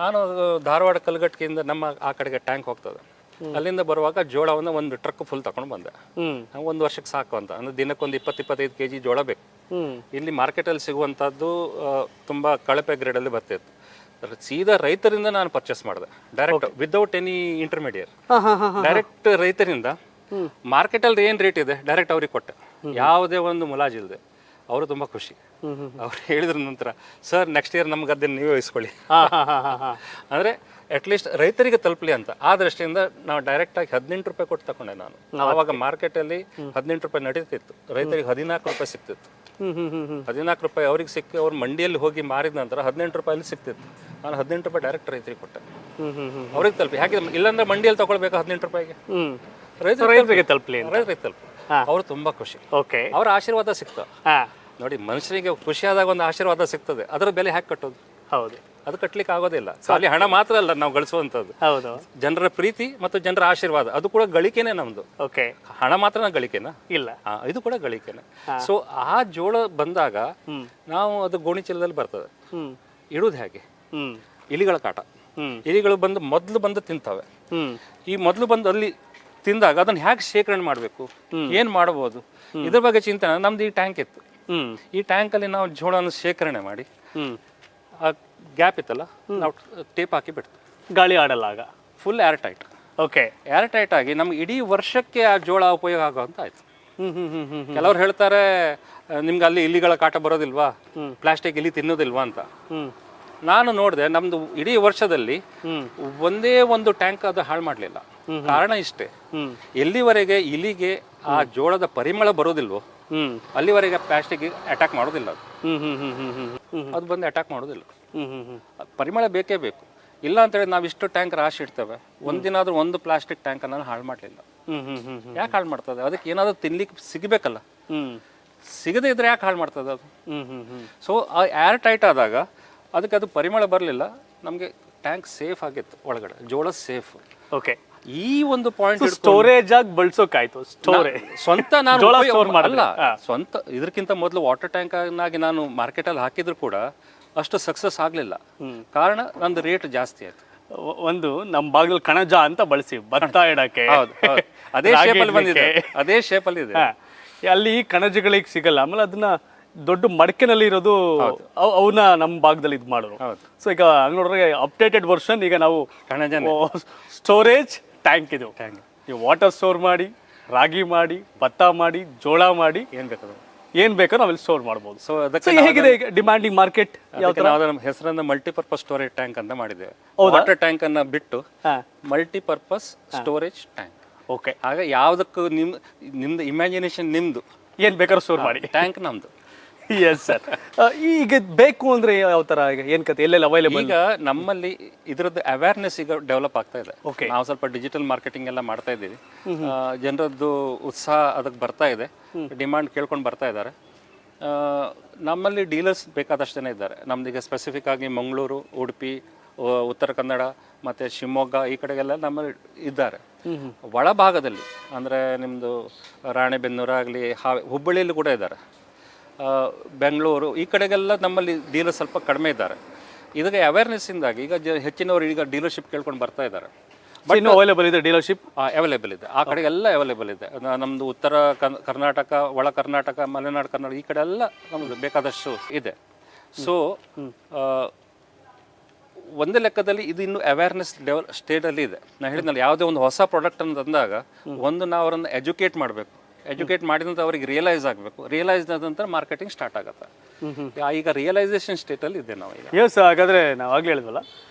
ನಾನು ಧಾರವಾಡ ಕಲ್ಗಟ್ಟಿಗೆಯಿಂದ ನಮ್ಮ ಆ ಕಡೆಗೆ ಟ್ಯಾಂಕ್ ಹೋಗ್ತದೆ, ಅಲ್ಲಿಂದ ಬರುವಾಗ ಜೋಳವನ್ನು ಒಂದು ಟ್ರಕ್ ಫುಲ್ ತಗೊಂಡು ಬಂದೆ. 1 ವರ್ಷಕ್ಕೆ ಸಾಕು ಅಂತ. ಅಂದ್ರೆ ದಿನಕ್ಕೊಂದು 20-25 kg ಜೋಳ ಬೇಕು. ಇಲ್ಲಿ ಮಾರ್ಕೆಟಲ್ಲಿ ಸಿಗುವಂತದ್ದು ತುಂಬಾ ಕಳಪೆ ಗ್ರೇಡ್ ಅಲ್ಲಿ ಬರ್ತಿತ್ತು. ಸೀದಾ ರೈತರಿಂದ ನಾನು ಪರ್ಚೇಸ್ ಮಾಡಿದೆ, direct without any intermediate. Direct ರೈತರಿಂದ ಮಾರ್ಕೆಟಲ್ಲಿ ಏನ್ ರೇಟ್ ಇದೆ ಡೈರೆಕ್ಟ್ ಅವ್ರಿಗೆ ಕೊಟ್ಟೆ, ಯಾವುದೇ ಒಂದು ಮುಲಾಜಿಲ್ದೆ. ಅವರು ತುಂಬಾ ಖುಷಿ. ಅವ್ರು ಹೇಳಿದ್ರ ನಂತರ, ಸರ್ ನೆಕ್ಸ್ಟ್ ಇಯರ್ ನಮ್ಮ ಗದ್ದೆ ನೀವೇ ವಹಿಸ್ಕೊಳ್ಳಿ. ಅಂದ್ರೆ ಅಟ್ಲೀಸ್ಟ್ ರೈತರಿಗೆ ತಲುಪಲಿ ಅಂತ. ಆ ದೃಷ್ಟಿಯಿಂದ ನಾವು ಡೈರೆಕ್ಟ್ ಆಗಿ 18 ರೂಪಾಯಿ ಕೊಟ್ಟು ತಗೊಂಡೆ ನಾನು. ಆವಾಗ ಮಾರ್ಕೆಟ್ ಅಲ್ಲಿ 18 ರೂಪಾಯಿ ನಡೀತಿತ್ತು, ರೈತರಿಗೆ 14 ರೂಪಾಯಿ ಸಿಕ್ತಿತ್ತು. 14 ರೂಪಾಯಿ ಅವ್ರಿಗೆ ಸಿಕ್ಕಿ ಅವ್ರು ಮಂಡಿಯಲ್ಲಿ ಹೋಗಿ ಮಾರಿದ ನಂತರ 18 ರೂಪಾಯಲ್ಲಿ ಸಿಕ್ತಿತ್ತು. ನಾನು 18 ರೂಪಾಯಿ ಡೈರೆಕ್ಟ್ ರೈತರಿಗೆ ಕೊಟ್ಟೆ, ಅವ್ರಿಗೆ ತಲುಪಿ. ಹಾಗೆ ಇಲ್ಲಾಂದ್ರೆ ಮಂಡಿಯಲ್ಲಿ ತಗೊಳ್ಬೇಕು 18 ರೂಪಾಯಿಗೆ, ರೈತರಿಗೆ ತಲುಪಲಿ. ರೈತರಿಗೆ ತಲುಪಿ. ಅವ್ರು ತುಂಬಾ ಖುಷಿ. ಅವ್ರ ಆಶೀರ್ವಾದ ಸಿಕ್ತ. ನೋಡಿ, ಮನುಷ್ಯನಿಗೆ ಖುಷಿಯಾದಾಗ ಒಂದು ಆಶೀರ್ವಾದ ಸಿಗ್ತದೆ, ಅದರ ಬೆಲೆ ಹ್ಯಾಕ್ ಕಟ್ಟೋದು? ಹೌದು, ಅದು ಕಟ್ಲಿಕ್ಕೆ ಆಗೋದಿಲ್ಲ. ಖಾಲಿ ಹಣ ಮಾತ್ರ ಅಲ್ಲ ನಾವು ಗಳಿಸುವಂತದ್ದು, ಜನರ ಪ್ರೀತಿ ಮತ್ತು ಜನರ ಆಶೀರ್ವಾದ. ಅದು ಕೂಡ ಗಳಿಕೆನೆ ನಮ್ದು. ಹಣ ಮಾತ್ರ ಗಳಿಕೆನಾ? ಇಲ್ಲ, ಇದು ಕೂಡ ಗಳಿಕೆನೆ. ಸೊ ಆ ಜೋಳ ಬಂದಾಗ ನಾವು ಅದು ಗೋಣಿ ಚೀಲದಲ್ಲಿ ಬರ್ತದೆ. ಇಡುದು ಹೇಗೆ? ಇಲಿಗಳ ಕಾಟ. ಇಲಿಗಳು ಮೊದಲು ಬಂದು ತಿಂತವೆ. ಈ ಮೊದಲು ಬಂದು ಅಲ್ಲಿ ತಿಂದಾಗ ಅದನ್ನ ಹೇಗೆ ಶೇಖರಣೆ ಮಾಡಬೇಕು, ಏನ್ ಮಾಡಬಹುದು, ಇದ್ರ ಬಗ್ಗೆ ಚಿಂತನೆ. ನಮ್ದು ಈ ಟ್ಯಾಂಕ್ ಇತ್ತು. ಈ ಟ್ಯಾಂಕ್ ಅಲ್ಲಿ ನಾವು ಜೋಳನ ಶೇಖರಣೆ ಮಾಡಿ, ಆ ಗ್ಯಾಪ್ ಇತ್ತಲ್ಲ, ನಾವು ಟೇಪ್ ಹಾಕಿ ಬಿಡ್ತು. ಗಾಳಿ ಆಡಲ್ಲ ಆಗ. Full air tight. Air tight ಆಗಿ ನಮ್ಗೆ ಇಡೀ ವರ್ಷಕ್ಕೆ ಆ ಜೋಳ ಉಪಯೋಗ ಆಗುವಂತ ಆಯ್ತು. ಕೆಲವ್ರು ಹೇಳ್ತಾರೆ ನಿಮ್ಗೆ ಅಲ್ಲಿ ಇಲಿಗಳ ಕಾಟ ಬರೋದಿಲ್ವಾ, ಪ್ಲಾಸ್ಟಿಕ್ ಇಲಿ ತಿನ್ನೋದಿಲ್ವಾ ಅಂತ. ನಾನು ನೋಡಿದೆ ನಮ್ದು ಇಡೀ ವರ್ಷದಲ್ಲಿ ಒಂದೇ ಒಂದು ಟ್ಯಾಂಕ್ ಅದು ಹಾಳು ಮಾಡಲಿಲ್ಲ. ಕಾರಣ ಇಷ್ಟೇ, ಎಲ್ಲಿವರೆಗೆ ಇಲಿಗೆ ಆ ಜೋಳದ ಪರಿಮಳ ಬರೋದಿಲ್ವೋ ಅಲ್ಲಿವರೆಗೆ ಪ್ಲಾಸ್ಟಿಕ್ ಅಟ್ಯಾಕ್ ಮಾಡೋದಿಲ್ಲ. ಅದು ಬಂದು ಅಟ್ಯಾಕ್ ಮಾಡೋದಿಲ್ಲ. ಪರಿಮಳ ಬೇಕೇ ಬೇಕು. ಇಲ್ಲ ಅಂತೇಳಿ ನಾವು ಇಷ್ಟು ಟ್ಯಾಂಕ್ ರಾಶಿ ಇಡ್ತೇವೆ, ಒಂದಿನಾದ್ರೂ ಒಂದು ಪ್ಲಾಸ್ಟಿಕ್ ಟ್ಯಾಂಕ್ ಅನ್ನ ಹಾಳು ಮಾಡಲಿಲ್ಲ. ಯಾಕೆ ಹಾಳು ಮಾಡ್ತದೆ? ಅದಕ್ಕೆ ಏನಾದ್ರು ತಿನ್ಲಿಕ್ಕೆ ಸಿಗಬೇಕಲ್ಲ, ಸಿಗದೇ ಇದ್ರೆ ಯಾಕೆ ಹಾಳು ಮಾಡ್ತದೆ ಅದು? ಸೊ ಆ ಏರ್ ಟೈಟ್ ಆದಾಗ ಅದಕ್ಕೆ ಅದು ಪರಿಮಳ ಬರಲಿಲ್ಲ, ನಮಗೆ ಟ್ಯಾಂಕ್ ಸೇಫ್ ಆಗಿತ್ತು, ಒಳಗಡೆ ಜೋಳ ಸೇಫ್. ಓಕೆ, ಈ ಒಂದು ಪಾಯಿಂಟ್ ಸ್ಟೋರೇಜ್ ಆಗಿ ಬಳಸೋಕಾಯ್ತು. ಸ್ವಂತ ನಾನು ಅಲ್ಲ, ಸ್ವಂತ ಇದಕ್ಕಿಂತ ಮೊದಲು ವಾಟರ್ ಟ್ಯಾಂಕ್ ಆಗಿ ನಾನು ಮಾರ್ಕೆಟ್ ಅಲ್ಲಿ ಹಾಕಿದ್ರು ಕೂಡ ಅಷ್ಟು ಸಕ್ಸಸ್ ಆಗ್ಲಿಲ್ಲ. ಕಾರಣ ನಂದು ರೇಟ್ ಜಾಸ್ತಿ ಆಯ್ತು. ಒಂದು ನಮ್ಮ ಭಾಗದಲ್ಲಿ ಕಣಜ ಅಂತ ಬಳಸಿ ಭತ್ತ ಇಡಕ್ಕೆ, ಅದೇ ಶೇಪಲ್ಲಿ ಬಂದಿದೆ, ಅದೇ ಶೇಪಲ್ಲಿ ಇದೆ. ಅಲ್ಲಿ ಕಣಜಗಳಿಗೆ ಸಿಗಲ್ಲ. ಆಮೇಲೆ ಅದನ್ನ ದೊಡ್ಡ ಮಡಕೆನಲ್ಲಿ ಇರೋದು ಅವನ್ನ ನಮ್ಮ ಭಾಗದಲ್ಲಿ ಇದು ಮಾಡೋರು. ಸೊ ಈಗ ಹಂಗ ನೋಡಿದ್ರೆ ಅಪ್ಡೇಟೆಡ್ ವರ್ಷನ್ ಈಗ ನಾವು ಸ್ಟೋರೇಜ್ ಟ್ಯಾಂಕ್ ಇದು. ನೀವು ವಾಟರ್ ಸ್ಟೋರ್ ಮಾಡಿ, ರಾಗಿ ಮಾಡಿ, ಭತ್ತ ಮಾಡಿ, ಜೋಳ ಮಾಡಿ, ಏನ್ ಬೇಕೋ ನಾವಿಲ್ಲಿ ಸ್ಟೋರ್ ಮಾಡಬಹುದು. ಸೊ ಅದಕ್ಕೆ ಹೇಗಿದೆ ಈಗ ಡಿಮ್ಯಾಂಡಿಂಗ್ ಮಾರ್ಕೆಟ್? ನಮ್ಮ ಹೆಸರನ್ನ ಮಲ್ಟಿಪರ್ಪಸ್ ಸ್ಟೋರೇಜ್ ಟ್ಯಾಂಕ್ ಅಂತ ಮಾಡಿದ್ದೇವೆ. ವಾಟರ್ ಟ್ಯಾಂಕ್ ಅನ್ನ ಬಿಟ್ಟು ಮಲ್ಟಿಪರ್ಪಸ್ ಸ್ಟೋರೇಜ್ ಟ್ಯಾಂಕ್. ಓಕೆ, ಆಗ ಯಾವ್ದಕ್ಕೂ ನಿಮ್ದು ಇಮ್ಯಾಜಿನೇಷನ್ ನಿಮ್ದು, ಏನ್ ಬೇಕಾದ್ರೂ ಸ್ಟೋರ್ ಮಾಡಿ, ಟ್ಯಾಂಕ್ ನಮ್ದು. Yes sir. ಈಗ ಬೇಕು ಅಂದ್ರೆ ಯಾವ ತರ, ಏನ್ ಕತೆ, ಎಲ್ಲೆಲ್ಲ ಅವೈಲೇಬಲ್? ಈಗ ನಮ್ಮಲ್ಲಿ ಇದರದ್ದು ಅವೇರ್ನೆಸ್ ಈಗ ಡೆವಲಪ್ ಆಗ್ತಾ ಇದೆ. ನಾವು ಸ್ವಲ್ಪ ಡಿಜಿಟಲ್ ಮಾರ್ಕೆಟಿಂಗ್ ಎಲ್ಲ ಮಾಡ್ತಾ ಇದ್ದೀವಿ. ಜನರದ್ದು ಉತ್ಸಾಹ ಅದಕ್ಕೆ ಬರ್ತಾ ಇದೆ, ಡಿಮಾಂಡ್ ಕೇಳ್ಕೊಂಡು ಬರ್ತಾ ಇದ್ದಾರೆ. ನಮ್ಮಲ್ಲಿ ಡೀಲರ್ಸ್ ಬೇಕಾದಷ್ಟು ಜನ ಇದ್ದಾರೆ. ನಮ್ದೀಗ ಸ್ಪೆಸಿಫಿಕ್ ಆಗಿ ಮಂಗಳೂರು, ಉಡುಪಿ, ಉತ್ತರ ಕನ್ನಡ ಮತ್ತು ಶಿವಮೊಗ್ಗ ಈ ಕಡೆಗೆಲ್ಲ ನಮ್ಮಲ್ಲಿ ಇದ್ದಾರೆ. ಒಳಭಾಗದಲ್ಲಿ ಅಂದರೆ ನಿಮ್ಮದು ರಾಣೆಬೆನ್ನೂರು ಆಗಲಿ, ಹುಬ್ಬಳ್ಳಿಯಲ್ಲಿ ಕೂಡ ಇದ್ದಾರೆ, ಬೆಂಗಳೂರು ಈ ಕಡೆಗೆಲ್ಲ ನಮ್ಮಲ್ಲಿ ಡೀಲರ್ ಸ್ವಲ್ಪ ಕಡಿಮೆ ಇದ್ದಾರೆ. ಇದಕ್ಕೆ ಅವೇರ್ನೆಸ್ಸಿಂದಾಗಿ ಈಗ ಹೆಚ್ಚಿನವರು ಈಗ ಡೀಲರ್ಶಿಪ್ ಕೇಳ್ಕೊಂಡು ಬರ್ತಾ ಇದ್ದಾರೆ. ಅವೈಲೇಬಲ್ ಇದೆ ಡೀಲರ್ಶಿಪ್, ಅವೈಲೇಬಲ್ ಇದೆ. ಆ ಕಡೆಗೆಲ್ಲ ಅವೈಲೇಬಲ್ ಇದೆ. ನಮ್ಮದು ಉತ್ತರ ಕರ್ನಾಟಕ, ಒಳ ಕರ್ನಾಟಕ, ಮಲೆನಾಡು ಕರ್ನಾಟಕ ಈ ಕಡೆ ಎಲ್ಲ ನಮ್ಮದು ಬೇಕಾದಷ್ಟು ಇದೆ. ಸೊ ಒಂದೇ ಲೆಕ್ಕದಲ್ಲಿ ಇದು ಇನ್ನೂ ಅವೇರ್ನೆಸ್ ಸ್ಟೇಟಲ್ಲಿ ಇದೆ. ನಾನು ಹೇಳಿದ್ನಲ್ಲ, ಯಾವುದೇ ಒಂದು ಹೊಸ ಪ್ರಾಡಕ್ಟ್ ಅಂತ ತಂದಾಗ ನಾವು ಅವರನ್ನು ಎಜುಕೇಟ್ ಮಾಡಬೇಕು. ಎಜುಕೇಟ್ ಮಾಡಿದಂತ ಅವ್ರಿಗೆ ರಿಯಲೈಸ್ ಆಗಬೇಕು. ರಿಯಲೈಸ್ ಆದ ನಂತರ ಮಾರ್ಕೆಟಿಂಗ್ ಸ್ಟಾರ್ಟ್ ಆಗುತ್ತೆ. ಈಗ ರಿಯಲೈಸೇಷನ್ ಸ್ಟೇಟಲ್ಲಿ ಇದೆ ನಾವು ಈಗ. ಎಸ್, ಹಾಗಾದರೆ ನಾವು ಆಗಲೇ ಹೇಳಿದ್ವಲ್ಲ,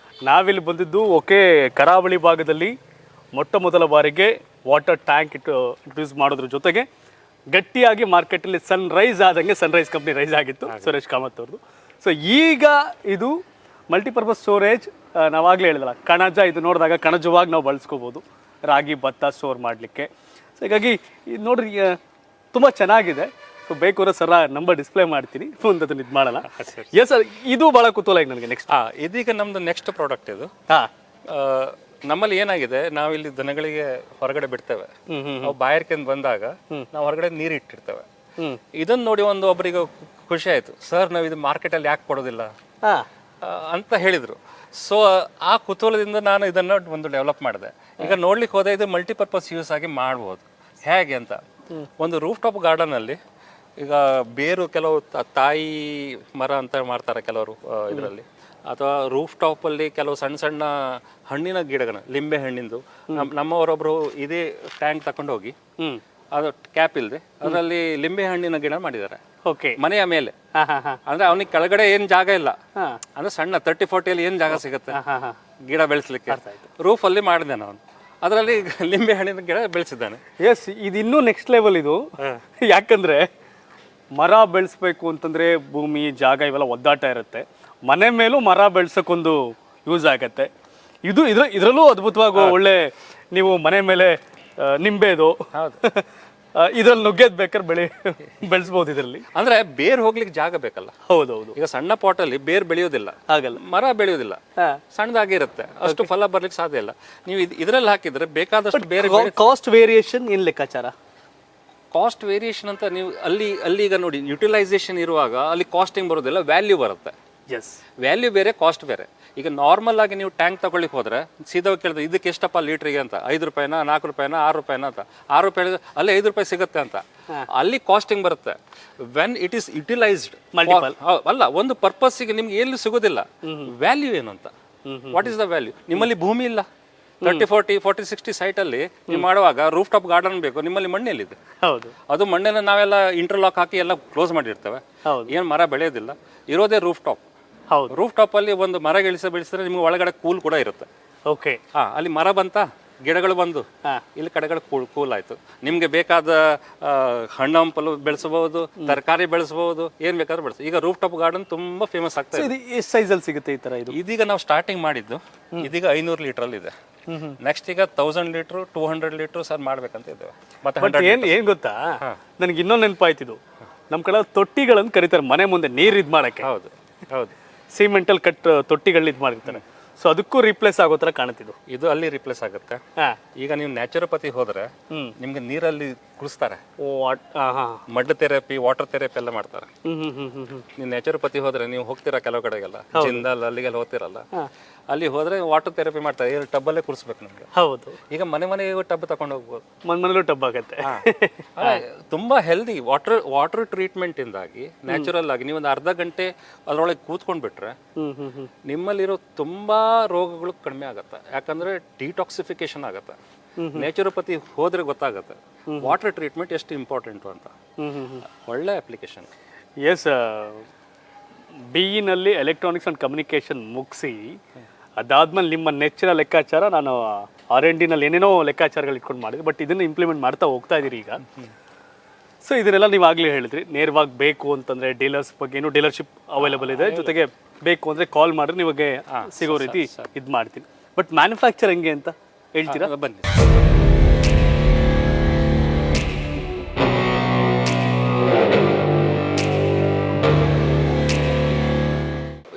ನಾವಿಲ್ಲಿ ಬಂದಿದ್ದು ಕರಾವಳಿ ಭಾಗದಲ್ಲಿ ಮೊಟ್ಟ ಮೊದಲ ಬಾರಿಗೆ ವಾಟರ್ ಟ್ಯಾಂಕ್ ಇಂಟ್ರೊಡ್ಯೂಸ್ ಮಾಡೋದ್ರ ಜೊತೆಗೆ ಗಟ್ಟಿಯಾಗಿ ಮಾರ್ಕೆಟಲ್ಲಿ ಸನ್ರೈಸ್ ಆದಂಗೆ ಸನ್ರೈಸ್ ಕಂಪ್ನಿ ರೈಸ್ ಆಗಿತ್ತು ಸುರೇಶ್ ಕಾಮತ್ ಅವ್ರದ್ದು. ಸೊ ಈಗ ಇದು ಮಲ್ಟಿಪರ್ಪಸ್ ಸ್ಟೋರೇಜ್, ನಾವಾಗಲೇ ಹೇಳಿದಲ್ಲ, ಕಣಜ ಇದು ನೋಡಿದಾಗ ಕಣಜವಾಗಿ ನಾವು ಬಳಸ್ಕೋಬೋದು ರಾಗಿ ಭತ್ತ ಸ್ಟೋರ್ ಮಾಡಲಿಕ್ಕೆ. ಸೊ ಹೀಗಾಗಿ ಇದು ನೋಡ್ರಿ ತುಂಬ ಚೆನ್ನಾಗಿದೆ. ಸೊ ಬೇಕು ಅಂದ್ರೆ ಸರ ನಂಬರ್ ಡಿಸ್ಪ್ಲೇ ಮಾಡ್ತೀನಿ, ಮುಂದೆ ಅದನ್ನ ಇದು ಮಾಡೋಣ. ಎಸ್ ಸರ್, ಇದು ಭಾಳ ಕುತೂಹಲ ಈಗ ನನಗೆ. ನೆಕ್ಸ್ಟ್ ಇದೀಗ ನಮ್ದು ನೆಕ್ಸ್ಟ್ ಪ್ರಾಡಕ್ಟ್ ಇದು. ನಮ್ಮಲ್ಲಿ ಏನಾಗಿದೆ, ನಾವಿಲ್ಲಿ ದನಗಳಿಗೆ ಹೊರಗಡೆ ಬಿಡ್ತೇವೆ, ನಾವು ಬಾಯರ್ಕೆಂದು ಬಂದಾಗ ನಾವು ಹೊರಗಡೆ ನೀರು ಇಟ್ಟಿರ್ತೇವೆ. ಇದನ್ನ ನೋಡಿ ಒಬ್ಬರಿಗೆ ಖುಷಿ ಆಯ್ತು, ಸರ್ ನಾವು ಇದು ಮಾರ್ಕೆಟಲ್ಲಿ ಯಾಕೆ ಕೊಡೋದಿಲ್ಲ ಅಂತ ಹೇಳಿದ್ರು. ಸೊ ಆ ಕುತೂಹಲದಿಂದ ನಾನು ಇದನ್ನ ಒಂದು ಡೆವಲಪ್ ಮಾಡಿದೆ. ಈಗ ನೋಡ್ಲಿಕ್ಕೆ ಹೋದ್ರೆ ಇದು ಮಲ್ಟಿಪರ್ಪಸ್ ಯೂಸ್ ಆಗಿ ಮಾಡ್ಬೋದು. ಹೇಗೆ ಅಂತ, ಒಂದು ರೂಫ್ ಟಾಪ್ ಗಾರ್ಡನ್ ಅಲ್ಲಿ ಈಗ ಬೇರು ಕೆಲವು ತಾಯಿ ಮರ ಅಂತ ಮಾಡ್ತಾರೆ ಕೆಲವರು ಇದರಲ್ಲಿ, ಅಥವಾ ರೂಫ್ ಟಾಪ್ ಅಲ್ಲಿ ಕೆಲವು ಸಣ್ಣ ಸಣ್ಣ ಹಣ್ಣಿನ ಗಿಡಗಳ, ಲಿಂಬೆ ಹಣ್ಣಿಂದು. ನಮ್ಮವರೊಬ್ರು ಇದೇ ಟ್ಯಾಂಕ್ ತಕೊಂಡು ಹೋಗಿ ಅದು ಕ್ಯಾಪ್ ಇಲ್ಲದೆ ಅದರಲ್ಲಿ ಲಿಂಬೆ ಹಣ್ಣಿನ ಗಿಡ ಮಾಡಿದ್ದಾರೆ ಮನೆಯ ಮೇಲೆ. ಅಂದ್ರೆ ಅವನಿಗೆ ಕೆಳಗಡೆ ಏನ್ ಜಾಗ ಇಲ್ಲ, ಅಂದ್ರೆ ಸಣ್ಣ 30-40 ಅಲ್ಲಿ ಏನ್ ಜಾಗ ಸಿಗುತ್ತೆ ಗಿಡ ಬೆಳೆಸ್ಲಿಕ್ಕೆ. ರೂಫ್ ಅಲ್ಲಿ ಮಾಡಿದೆ ನಾನು, ಅದರಲ್ಲಿ ಲಿಂಬೆ ಹಣ್ಣಿನ ಗಿಡ ಬೆಳೆಸಿದ್ದಾನೆ. ಎಸ್, ಇದು ಇನ್ನೂ ನೆಕ್ಸ್ಟ್ ಲೆವೆಲ್ ಇದು. ಯಾಕಂದ್ರೆ ಮರ ಬೆಳೆಸ್ಬೇಕು ಅಂತಂದ್ರೆ ಭೂಮಿ ಜಾಗ ಇವೆಲ್ಲ ಒದ್ದಾಟ ಇರುತ್ತೆ. ಮನೆ ಮೇಲೂ ಮರ ಬೆಳ್ಸಕ್ಕೊಂದು ಯೂಸ್ ಆಗತ್ತೆ. ಇದರಲ್ಲೂ ಅದ್ಭುತವಾಗಿ ಒಳ್ಳೆ ನೀವು ಮನೆ ಮೇಲೆ ನಿಂಬೆದು ಇದ್ರಲ್ಲಿ ನುಗ್ಗೆದ್ ಬೇಕಾದ್ರೆ ಬೆಳೆಸಬಹುದು. ಇದರಲ್ಲಿ ಅಂದ್ರೆ ಬೇರ್ ಹೋಗ್ಲಿಕ್ಕೆ ಜಾಗ ಬೇಕಲ್ಲ. ಹೌದೌದು. ಈಗ ಸಣ್ಣ ಪಾಟ್ ಅಲ್ಲಿ ಬೇರ್ ಬೆಳೆಯೋದಿಲ್ಲ, ಆಗಲ್ಲ, ಮರ ಬೆಳೆಯೋದಿಲ್ಲ, ಸಣ್ಣದಾಗಿರುತ್ತೆ, ಅಷ್ಟು ಫಲ ಬರ್ಲಿಕ್ಕೆ ಸಾಧ್ಯ ಇಲ್ಲ. ನೀವು ಇದ್ರಲ್ಲಿ ಹಾಕಿದ್ರೆ ಬೇಕಾದಷ್ಟು ಬೇರೆ. ಕಾಸ್ಟ್ ವೇರಿಯೇಷನ್ ಏನ್ ಲೆಕ್ಕಾಚಾರ? ಕಾಸ್ಟ್ ವೇರಿಯೇಷನ್ ಅಂತ ನೀವು ಅಲ್ಲಿ ಈಗ ನೋಡಿ, ಯುಟಿಲೈಸೇಷನ್ ಇರುವಾಗ ಅಲ್ಲಿ ಕಾಸ್ಟಿಂಗ್ ಬರೋದಿಲ್ಲ, ವ್ಯಾಲ್ಯೂ ಬರುತ್ತೆ. ವ್ಯಾಲ್ಯೂ ಬೇರೆ, ಕಾಸ್ಟ್ ಬೇರೆ. ಈಗ ನಾರ್ಮಲ್ ಆಗಿ ನೀವು ಟ್ಯಾಂಕ್ ತಗೊಳ್ಳಿಕ್ಕೆ ಹೋದ್ರೆ ಸೀದಾ ಕೇಳಿದ್ರೆ ಇದಕ್ಕೆ ಎಷ್ಟಪ್ಪ ಲೀಟ್ರಿಗೆ ಅಂತ, 5 ರೂಪಾಯಿನ, 4 ರೂಪಾಯಿನ, 6 ರೂಪಾಯಿನ ಅಂತ. 6 ರೂಪಾಯಿ ಅಲ್ಲಿ 5 ರೂಪಾಯಿ ಸಿಗುತ್ತೆ ಅಂತ, ಅಲ್ಲಿ ಕಾಸ್ಟಿಂಗ್ ಬರುತ್ತೆ. ವೆನ್ ಇಟ್ ಈಸ್ ಯುಟಿಲೈಸ್ಡ್ ಅಲ್ಲ, ಒಂದು ಪರ್ಪಸ್ಗೆ ನಿಮ್ಗೆ ಎಲ್ಲಿ ಸಿಗೋದಿಲ್ಲ. ವ್ಯಾಲ್ಯೂ ಏನು ಅಂತ, ವಾಟ್ ಈಸ್ ದ ವ್ಯಾಲ್ಯೂ? ನಿಮ್ಮಲ್ಲಿ ಭೂಮಿ ಇಲ್ಲ, 30-40-60 ಸೈಟಲ್ಲಿ ನೀವು ಮಾಡುವಾಗ ರೂಫ್ ಟಾಪ್ ಗಾರ್ಡನ್ ಬೇಕು, ನಿಮ್ಮಲ್ಲಿ ಮಣ್ಣೆಲ್ಲಿದೆ? ಹೌದು ಅದು ಮಣ್ಣೆಲ್ಲ ನಾವೆಲ್ಲ ಇಂಟರ್ಲಾಕ್ ಹಾಕಿ ಎಲ್ಲ ಕ್ಲೋಸ್ ಮಾಡಿರ್ತೇವೆ, ಹೌದು ಏನು ಮರ ಬೆಳೆಯೋದಿಲ್ಲ, ಇರೋದೇ ರೂಫ್ ಟಾಪ್. ಹೌದು ರೂಫ್ ಟಾಪಲ್ಲಿ ಒಂದು ಮರ ಬೆಳೆಸಿದ್ರೆ ನಿಮ್ಗೆ ಒಳಗಡೆ ಕೂಲ್ ಕೂಡ ಇರುತ್ತೆ. ಓಕೆ ಅಲ್ಲಿ ಮರ ಬಂತ, ಗಿಡಗಳು ಬಂದು ಇಲ್ಲಿ ಕಡೆಗಳು ಕೂಲ್ ಆಯ್ತು. ನಿಮ್ಗೆ ಬೇಕಾದ ಹಣ್ಣು ಹಂಪಲು ಬೆಳೆಸಬಹುದು, ತರಕಾರಿ ಬೆಳೆಸಬಹುದು, ಏನ್ ಬೇಕಾದ್ರೂ ಬೆಳೆಸ. ಈಗ ರೂಫ್ ಟಾಪ್ ಗಾರ್ಡನ್ ತುಂಬಾ ಫೇಮಸ್ ಆಗ್ತಾ ಇದೆ. ಇದು ಎಷ್ಟು ಸೈಜಲ್ಲಿ ಸಿಗುತ್ತೆ ಈ ತರ? ಇದು ಇದೀಗ ನಾವು ಸ್ಟಾರ್ಟಿಂಗ್ ಮಾಡಿದ್ದು ಇದೀಗ 500 ಲೀಟರ್ ಅಲ್ಲಿ ಇದೆ. ನೆಕ್ಸ್ಟ್ ಈಗ 1000 ಲೀಟರ್ 200 ಲೀಟರ್ ಸರ್ ಮಾಡ್ಬೇಕಂತ ಇದ್ದೇವೆ. ಮತ್ತೆ ಏನ್ ಗೊತ್ತಾ, ನನಗೆ ಇನ್ನೊಂದು ನೆನಪಾಯ್ತಿದ್ದು, ನಮ್ಮ ಕಡೆ ತೊಟ್ಟಿಗಳನ್ನು ಕರೀತಾರೆ ಮನೆ ಮುಂದೆ ನೀರು ಇದು ಮಾಡಕ್ಕೆ. ಹೌದು ಹೌದು, ಸಿಮೆಂಟಲ್ಲಿ ತೊಟ್ಟಿಗಳು ಇದು ಮಾಡಿರ್ತಾರೆ. ಸೊ ಅದಕ್ಕೂ ರೀಪ್ಲೇಸ್ ಆಗೋ ಥರ ಕಾಣುತ್ತಿದ್ದು. ಇದು ಅಲ್ಲಿ ರಿಪ್ಲೇಸ್ ಆಗುತ್ತೆ. ಈಗ ನೀವು ನ್ಯಾಚುರೋಪತಿ ಹೋದ್ರೆ ನಿಮ್ಗೆ ನೀರಲ್ಲಿ ಕುಳಿಸ್ತಾರೆ, ಮಡ್ ಥೆರಪಿ, ವಾಟರ್ ಥೆರಪಿ ಎಲ್ಲ ಮಾಡ್ತಾರೆ. ನೀವು ನ್ಯಾಚುರೋಪತಿ ಹೋದ್ರೆ ನೀವು ಹೋಗ್ತೀರಾ ಕೆಲವು ಕಡೆಗೆಲ್ಲ, ಜಿಂದಾಲ್ ಅಲ್ಲಿಗೆಲ್ಲ ಹೋಗ್ತಿರಲ್ಲ, ಅಲ್ಲಿ ಹೋದ್ರೆ ವಾಟರ್ ಥೆರಪಿ ಮಾಡ್ತಾರೆ. ಟಬ್ಬಲ್ಲೇ ಕುಡಿಸ್ಬೇಕು ನಮ್ಗೆ. ಹೌದು, ಈಗ ಮನೆಗೆ ಟಬ್ ತಗೊಂಡು ಹೋಗ್ಬೋದು, ಮನೇಲೂ ಟಬ್ ಆಗುತ್ತೆ. ತುಂಬಾ ಹೆಲ್ದಿ. ವಾಟರ್ ಟ್ರೀಟ್ಮೆಂಟ್ ಇಂದಾಗಿ ನ್ಯಾಚುರಲ್ ಆಗಿ ನೀವು ಒಂದು ಅರ್ಧ ಗಂಟೆ ಅದ್ರೊಳಗೆ ಕೂತ್ಕೊಂಡ್ ಬಿಟ್ರೆ ನಿಮ್ಮಲ್ಲಿರೋ ತುಂಬಾ ರೋಗಗಳು ಕಡಿಮೆ ಆಗತ್ತೆ. ಯಾಕಂದ್ರೆ ಡಿಟಾಕ್ಸಿಫಿಕೇಶನ್ ಆಗತ್ತೆ. ನ್ಯಾಚುರೋಪತಿ ಹೋದ್ರೆ ಗೊತ್ತಾಗತ್ತೆ ವಾಟರ್ ಟ್ರೀಟ್ಮೆಂಟ್ ಎಷ್ಟು ಇಂಪಾರ್ಟೆಂಟ್ ಅಂತ. ಒಳ್ಳೆ ಅಪ್ಲಿಕೇಶನ್. ಎಸ್, BE-ನಲ್ಲಿ ಎಲೆಕ್ಟ್ರಾನಿಕ್ಸ್ ಅಂಡ್ ಕಮ್ಯುನಿಕೇಶನ್ ಮುಗಿಸಿ ಅದಾದ್ಮೇಲೆ ನಿಮ್ಮ ನೆಚ್ಚಿನ ಲೆಕ್ಕಾಚಾರ, ನಾನು R&Dನಲ್ಲಿ ಏನೇನೋ ಲೆಕ್ಕಾಚಾರಗಳು ಇಟ್ಕೊಂಡು ಮಾಡಿದ್ವಿ, ಬಟ್ ಇದನ್ನು ಇಂಪ್ಲಿಮೆಂಟ್ ಮಾಡ್ತಾ ಹೋಗ್ತಾ ಇದ್ದೀರಿ ಈಗ. ಸೊ ಇದನ್ನೆಲ್ಲ ನೀವು ಆಗಲೇ ಹೇಳಿದ್ರಿ, ನೇರವಾಗಿ ಬೇಕು ಅಂತಂದರೆ ಡೀಲರ್ಸ್ ಬಗ್ಗೆ ಏನು ಡೀಲರ್ಶಿಪ್ ಅವೈಲೇಬಲ್ ಇದೆ, ಜೊತೆಗೆ ಬೇಕು ಅಂದರೆ ಕಾಲ್ ಮಾಡಿದ್ರೆ ನಿಮಗೆ ಸಿಗೋ ರೀತಿ ಇದು ಮಾಡ್ತೀನಿ. ಬಟ್ ಮ್ಯಾನುಫ್ಯಾಕ್ಚರ್ ಹೆಂಗೆ ಅಂತ ಹೇಳ್ತೀರಾ? ಬನ್ನಿ.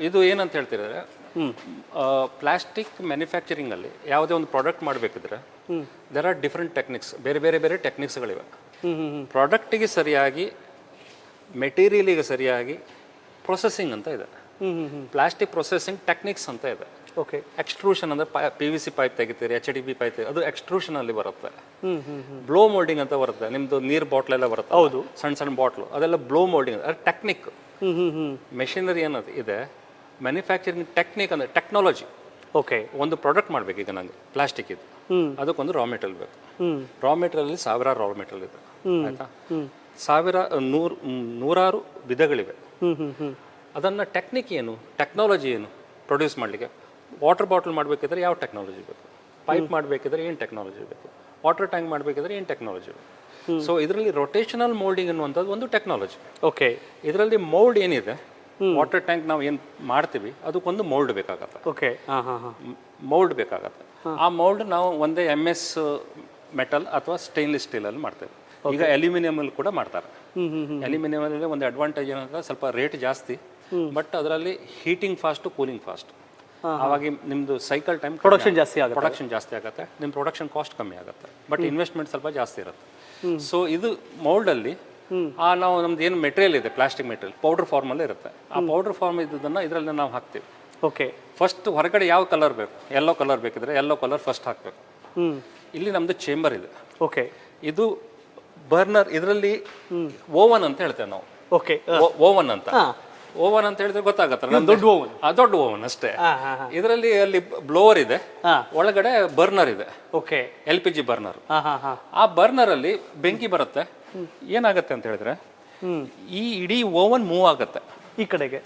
ಇದು ಏನಂತ ಹೇಳ್ತಿದ್ರೆ, ಪ್ಲಾಸ್ಟಿಕ್ ಮ್ಯಾನುಫ್ಯಾಕ್ಚರಿಂಗ್ ಅಲ್ಲಿ ಯಾವುದೇ ಒಂದು ಪ್ರಾಡಕ್ಟ್ ಮಾಡಬೇಕಿದ್ರೆ ದೇರ್ ಆರ್ ಡಿಫ್ರೆಂಟ್ ಟೆಕ್ನಿಕ್ಸ್, ಬೇರೆ ಟೆಕ್ನಿಕ್ಸ್ಗಳಿವೆ. ಪ್ರಾಡಕ್ಟಿಗೆ ಸರಿಯಾಗಿ, ಮೆಟೀರಿಯಲಿಗೆ ಸರಿಯಾಗಿ ಪ್ರೊಸೆಸಿಂಗ್ ಅಂತ ಇದೆ. ಪ್ಲಾಸ್ಟಿಕ್ ಪ್ರೊಸೆಸಿಂಗ್ ಟೆಕ್ನಿಕ್ಸ್ ಅಂತ ಇದೆ. ಓಕೆ, ಎಕ್ಸ್ಟ್ರೂಷನ್ ಅಂದ್ರೆ PVC ಪೈಪ್ ತೆಗಿತೀರಿ, HDP ಪೈಪ್ ತೆಗಿ, ಅದು ಎಕ್ಸ್ಟ್ರೂಷನ್ ಅಲ್ಲಿ ಬರುತ್ತೆ. ಬ್ಲೋ ಮೋಲ್ಡಿಂಗ್ ಅಂತ ಬರುತ್ತೆ. ನಿಮ್ದು ನೀರ್ ಬಾಟ್ಲ್ ಎಲ್ಲ ಬರುತ್ತೆ, ಹೌದು, ಸಣ್ಣ ಬಾಟ್ಲು, ಅದೆಲ್ಲ ಬ್ಲೋ ಮೋಲ್ಡಿಂಗ್ ಅದು ಟೆಕ್ನಿಕ್. ಮೆಷಿನರಿ ಏನದು ಇದೆ, ಮ್ಯಾನುಫ್ಯಾಕ್ಚರಿಂಗ್ ಟೆಕ್ನಿಕ್ ಅಂದ್ರೆ ಟೆಕ್ನಾಲಜಿ. ಓಕೆ, ಒಂದು ಪ್ರಾಡಕ್ಟ್ ಮಾಡ್ಬೇಕು. ಈಗ ನಂಗೆ ಪ್ಲಾಸ್ಟಿಕ್ ಇದು, ಅದಕ್ಕೊಂದು ರಾ ಮೆಟೀರಿಯಲ್ ಬೇಕು. ರಾ ಮೆಟೀರಿಯಲ್ ಅಲ್ಲಿ ಸಾವಿರಾರು ರಾ ಮೆಟೀರಿಯಲ್ ಇದೆ, ಆಯ್ತಾ? ನೂರಾರು ವಿಧಗಳಿವೆ. ಅದನ್ನ ಟೆಕ್ನಿಕ್ ಏನು, ಟೆಕ್ನಾಲಜಿ ಏನು ಪ್ರೊಡ್ಯೂಸ್ ಮಾಡಲಿಕ್ಕೆ. ವಾಟರ್ ಬಾಟಲ್ ಮಾಡಬೇಕಿದ್ರೆ ಯಾವ ಟೆಕ್ನಾಲಜಿ ಬೇಕು, ಪೈಪ್ ಮಾಡಬೇಕಿದ್ರೆ ಏನು ಟೆಕ್ನಾಲಜಿ ಬೇಕು, ವಾಟರ್ ಟ್ಯಾಂಕ್ ಮಾಡಬೇಕಿದ್ರೆ ಏನು ಟೆಕ್ನಾಲಜಿ ಬೇಕು. ಸೊ ಇದರಲ್ಲಿ ರೊಟೇಷನಲ್ ಮೋಲ್ಡಿಂಗ್ ಅನ್ನುವಂಥದ್ದು ಒಂದು ಟೆಕ್ನಾಲಜಿ. ಓಕೆ, ಇದರಲ್ಲಿ ಮೌಲ್ಡ್ ಏನಿದೆ, ವಾಟರ್ ಟ್ಯಾಂಕ್ ನಾವು ಏನು ಮಾಡ್ತೀವಿ ಅದಕ್ಕೊಂದು ಮೌಲ್ಡ್ ಬೇಕಾಗತ್ತೆ. ಓಕೆ, ಮೌಲ್ಡ್ ಬೇಕಾಗತ್ತೆ. ಆ ಮೌಲ್ಡ್ ನಾವು ಒಂದೇ MS ಮೆಟಲ್ ಅಥವಾ ಸ್ಟೈನ್ಲೆಸ್ ಸ್ಟೀಲಲ್ಲಿ ಮಾಡ್ತೇವೆ. ಈಗ ಅಲ್ಯೂಮಿನಿಯಂ ಅಲ್ಲಿ ಕೂಡ ಮಾಡ್ತಾರೆ. ಅಲ್ಯೂಮಿನಿಯಂ ಅಲ್ಲಿ ಒಂದು ಅಡ್ವಾಂಟೇಜ್ ಏನಂದ್ರೆ ಸ್ವಲ್ಪ ರೇಟ್ ಜಾಸ್ತಿ, ಬಟ್ ಅದರಲ್ಲಿ ಹೀಟಿಂಗ್ ಫಾಸ್ಟ್, ಕೂಲಿಂಗ್ ಫಾಸ್ಟ್. ಅವಾಗ ನಿಮ್ದು ಸೈಕಲ್ ಟೈಮ್, ಪ್ರೊಡಕ್ಷನ್ ಜಾಸ್ತಿ ಆಗುತ್ತೆ, ನಿಮ್ಮ ಪ್ರೊಡಕ್ಷನ್ ಕಾಸ್ಟ್ ಕಮ್ಮಿ ಆಗುತ್ತೆ, ಬಟ್ ಇನ್ವೆಸ್ಟ್ಮೆಂಟ್ ಸ್ವಲ್ಪ ಜಾಸ್ತಿ ಇರುತ್ತೆ. ಸೊ ಇದು ಮೌಲ್ಡ್ ಅಲ್ಲಿ ನಾವು ನಮ್ದು ಏನು ಮೆಟೀರಿಯಲ್ ಇದೆ, ಪ್ಲಾಸ್ಟಿಕ್ ಮೆಟೀರಿಯಲ್ ಪೌಡರ್ ಫಾರ್ಮ್ ಅಲ್ಲಿ ಇರುತ್ತೆ. ಆ ಪೌಡರ್ ಫಾರ್ಮ್ ಇದ್ದದನ್ನ ಇದರಲ್ಲಿ ನಾವು ಹಾಕ್ತೀವಿ. ಓಕೆ, ಫಸ್ಟ್ ಹೊರಗಡೆ ಯಾವ ಕಲರ್ ಬೇಕು, ಯೆಲ್ಲೋ ಕಲರ್ ಬೇಕಿದ್ರೆ ಯೆಲ್ಲೋ ಕಲರ್ ಫಸ್ಟ್ ಹಾಕಬೇಕು. ಇಲ್ಲಿ ನಮ್ದು ಚೇಂಬರ್ ಇದೆ. ಓಕೆ, ಇದು ಬರ್ನರ್, ಇದರಲ್ಲಿ ಓವನ್ ಅಂತ ಹೇಳ್ತೇವೆ ನಾವು. ಓಕೆ, ಓವನ್ ಅಂತ ಹೇಳಿದ್ರೆ ಗೊತ್ತಾಗತ್ತಲ್ಲ, ದೊಡ್ಡ ಓವನ್ ಅಷ್ಟೇ. ಇದರಲ್ಲಿ ಅಲ್ಲಿ ಬ್ಲೋವರ್ ಇದೆ, ಒಳಗಡೆ ಬರ್ನರ್ ಇದೆ. Okay, LPG burner. ಆ ಬರ್ನರ್ ಅಲ್ಲಿ ಬೆಂಕಿ ಬರುತ್ತೆ. ಏನಾಗತ್ತೆ ಅಂತ ಹೇಳಿದ್ರೆ ಈ ಇಡೀ ಓವನ್ ಮೂವ್ ಆಗುತ್ತೆ ಈ ಕಡೆಗೆ.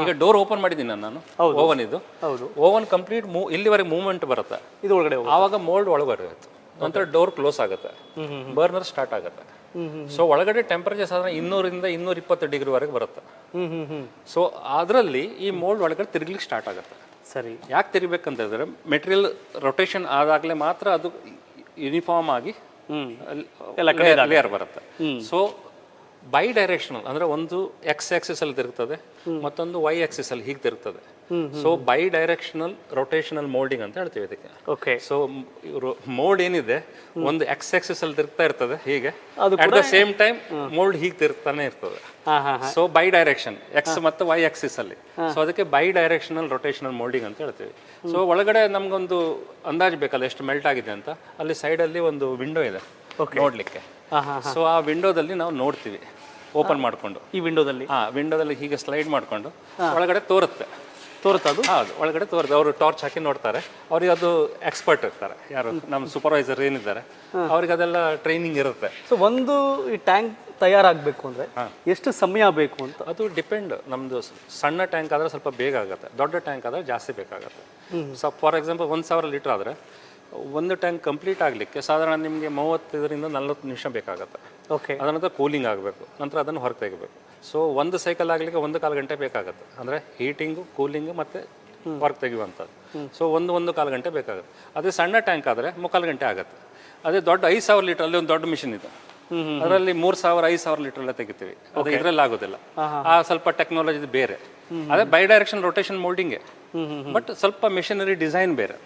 ಈಗ ಡೋರ್ ಓಪನ್ ಮಾಡಿದ್ದೀನಿ ನಾನು, ಓವನ್ ಇದು, ಓವನ್ ಕಂಪ್ಲೀಟ್ ಇಲ್ಲಿವರೆಗೆ ಮೂವ್ಮೆಂಟ್ ಬರುತ್ತೆ. ಇದು ಒಳಗಡೆ ಆವಾಗ ಮೋಲ್ಡ್ ಒಳಗಡೆ ಇರುತ್ತೆ, ನಂತರ ಡೋರ್ ಕ್ಲೋಸ್ ಆಗುತ್ತೆ, ಬರ್ನರ್ ಸ್ಟಾರ್ಟ್ ಆಗುತ್ತೆ. ಸೊ ಒಳಗಡೆ ಟೆಂಪರೇಚರ್ ಸಾಧಾರಣ 200 ರಿಂದ 220 ಡಿಗ್ರಿ ವರೆಗೆ ಬರುತ್ತೆ. ಸೊ ಅದರಲ್ಲಿ ಈ ಮೋಲ್ಡ್ ಒಳಗಡೆ ತಿರುಗ್ಲಿಕ್ಕೆ ಸ್ಟಾರ್ಟ್ ಆಗುತ್ತೆ. ಸರಿ, ಯಾಕೆ ತಿರುಗಬೇಕಂತ ಹೇಳಿದ್ರೆ ಮೆಟೀರಿಯಲ್ ರೊಟೇಷನ್ ಆದಾಗಲೇ ಮಾತ್ರ ಅದು ಯೂನಿಫಾರ್ಮ್ ಆಗಿ ಲೇಯರ್ ಬರುತ್ತೆ. ಸೊ ಬೈ ಡೈರೆಕ್ಷನಲ್ ಅಂದ್ರೆ ಒಂದು X ಆಕ್ಸಿಸ್ ಅಲ್ಲಿ ತಿರುಗ್ತದೆ, ಮತ್ತೊಂದು Y ಆಕ್ಸಿಸ್ ಅಲ್ಲಿ ಹೀಗೆ ತಿರುಗ್ತದೆ. So by directional rotational moulding ಅಂತ ಹೇಳ್ತೀವಿ ಇದಕ್ಕೆ. ಓಕೆ, ಸೊ ಮೋಲ್ಡ್ ಏನಿದೆ ಒಂದು X ಆಕ್ಸಿಸ್ ಅಲ್ಲಿ ತಿರುಗ್ತಾ ಇರ್ತದೆ ಹೀಗೆ, at the same time mould ಹೀಗೆ ತಿರುಗ್ತಾನೆ ಇರ್ತದೆ. ಸೊ ಬೈ ಡೈರೆಕ್ಷನ್ X ಮತ್ತು Y ಆಕ್ಸಿಸ್ ಅಲ್ಲಿ. ಸೊ ಅದಕ್ಕೆ ಬೈ ಡೈರೆಕ್ಷನಲ್ ರೊಟೇಷನಲ್ ಮೋಲ್ಡಿಂಗ್ ಅಂತ ಹೇಳ್ತೀವಿ. ಸೊ ಒಳಗಡೆ ನಮ್ಗೊಂದು ಅಂದಾಜು ಬೇಕಲ್ಲ ಎಷ್ಟು ಮೆಲ್ಟ್ ಆಗಿದೆ ಅಂತ. ಅಲ್ಲಿ ಸೈಡ್ ಅಲ್ಲಿ ಒಂದು ವಿಂಡೋ ಇದೆ ನೋಡ್ಲಿಕ್ಕೆ. ಸೊ ಆ ವಿಂಡೋದಲ್ಲಿ ನಾವು ನೋಡ್ತೀವಿ ಓಪನ್ ಮಾಡ್ಕೊಂಡು. ಈ ವಿಂಡೋದಲ್ಲಿ ಹೀಗೆ ಸ್ಲೈಡ್ ಮಾಡ್ಕೊಂಡು ಒಳಗಡೆ ತೋರುತ್ತೆ ತೋರುತ್ತದು. ಹೌದು, ಒಳಗಡೆ ತೋರಿದೆ. ಅವರು ಟಾರ್ಚ್ ಹಾಕಿ ನೋಡ್ತಾರೆ. ಅವ್ರಿಗೆ ಅದು ಎಕ್ಸ್ಪರ್ಟ್ ಇರ್ತಾರೆ, ಯಾರು ನಮ್ಮ ಸೂಪರ್ವೈಸರ್ ಏನಿದ್ದಾರೆ ಅವ್ರಿಗೆ ಅದೆಲ್ಲ ಟ್ರೈನಿಂಗ್ ಇರುತ್ತೆ. ಸೊ ಒಂದು ಈ ಟ್ಯಾಂಕ್ ತಯಾರಾಗಬೇಕು ಅಂದರೆ ಎಷ್ಟು ಸಮಯ ಬೇಕು ಅಂತ? ಅದು ಡಿಪೆಂಡ್. ನಮ್ಮದು ಸಣ್ಣ ಟ್ಯಾಂಕ್ ಆದರೆ ಸ್ವಲ್ಪ ಬೇಗ ಆಗುತ್ತೆ, ದೊಡ್ಡ ಟ್ಯಾಂಕ್ ಆದರೆ ಜಾಸ್ತಿ ಬೇಕಾಗುತ್ತೆ. ಸೊ ಫಾರ್ ಎಕ್ಸಾಂಪಲ್ 1000 ಲೀಟ್ರ್ ಆದರೆ ಒಂದು ಟ್ಯಾಂಕ್ ಕಂಪ್ಲೀಟ್ ಆಗಲಿಕ್ಕೆ ಸಾಧಾರಣ ನಿಮಗೆ 35ರಿಂದ 40 ನಿಮಿಷ ಬೇಕಾಗುತ್ತೆ. ಓಕೆ. ಅದರ ನಂತರ ಕೂಲಿಂಗ್ ಆಗಬೇಕು, ನಂತರ ಅದನ್ನು ಹೊರಗೆ ತೆಗಿಬೇಕು. ಸೊ ಒಂದು ಸೈಕಲ್ ಆಗಲಿಕ್ಕೆ 1.25 ಗಂಟೆ ಬೇಕಾಗುತ್ತೆ. ಅಂದರೆ ಹೀಟಿಂಗು, ಕೂಲಿಂಗು ಮತ್ತು ಹೊರಗೆ ತೆಗೆಯುವಂಥದ್ದು. ಸೊ 1.25 ಗಂಟೆ ಬೇಕಾಗುತ್ತೆ. ಅದೇ ಸಣ್ಣ ಟ್ಯಾಂಕ್ ಆದರೆ 3/4 ಗಂಟೆ ಆಗುತ್ತೆ. ಅದೇ ದೊಡ್ಡ 5000 ಲೀಟರ್ ಅಲ್ಲಿ ಒಂದು ದೊಡ್ಡ ಮಿಷಿನ್ ಇದೆ, ಅದರಲ್ಲಿ 3000-5000 ಲೀಟರ್ ಎಲ್ಲ ತೆಗಿತೀವಿ. ಅದು ಇದರಲ್ಲಿ ಆಗೋದಿಲ್ಲ, ಆ ಸ್ವಲ್ಪ ಟೆಕ್ನಾಲಜಿ ಬೇರೆ. ಅದೇ ಬೈ ಡೈರೆಕ್ಷನ್ ರೊಟೇಷನ್ ಮೋಲ್ಡಿಂಗೇ, ಬಟ್ ಸ್ವಲ್ಪ ಮಿಷನರಿ ಡಿಸೈನ್ ಬೇರೆ.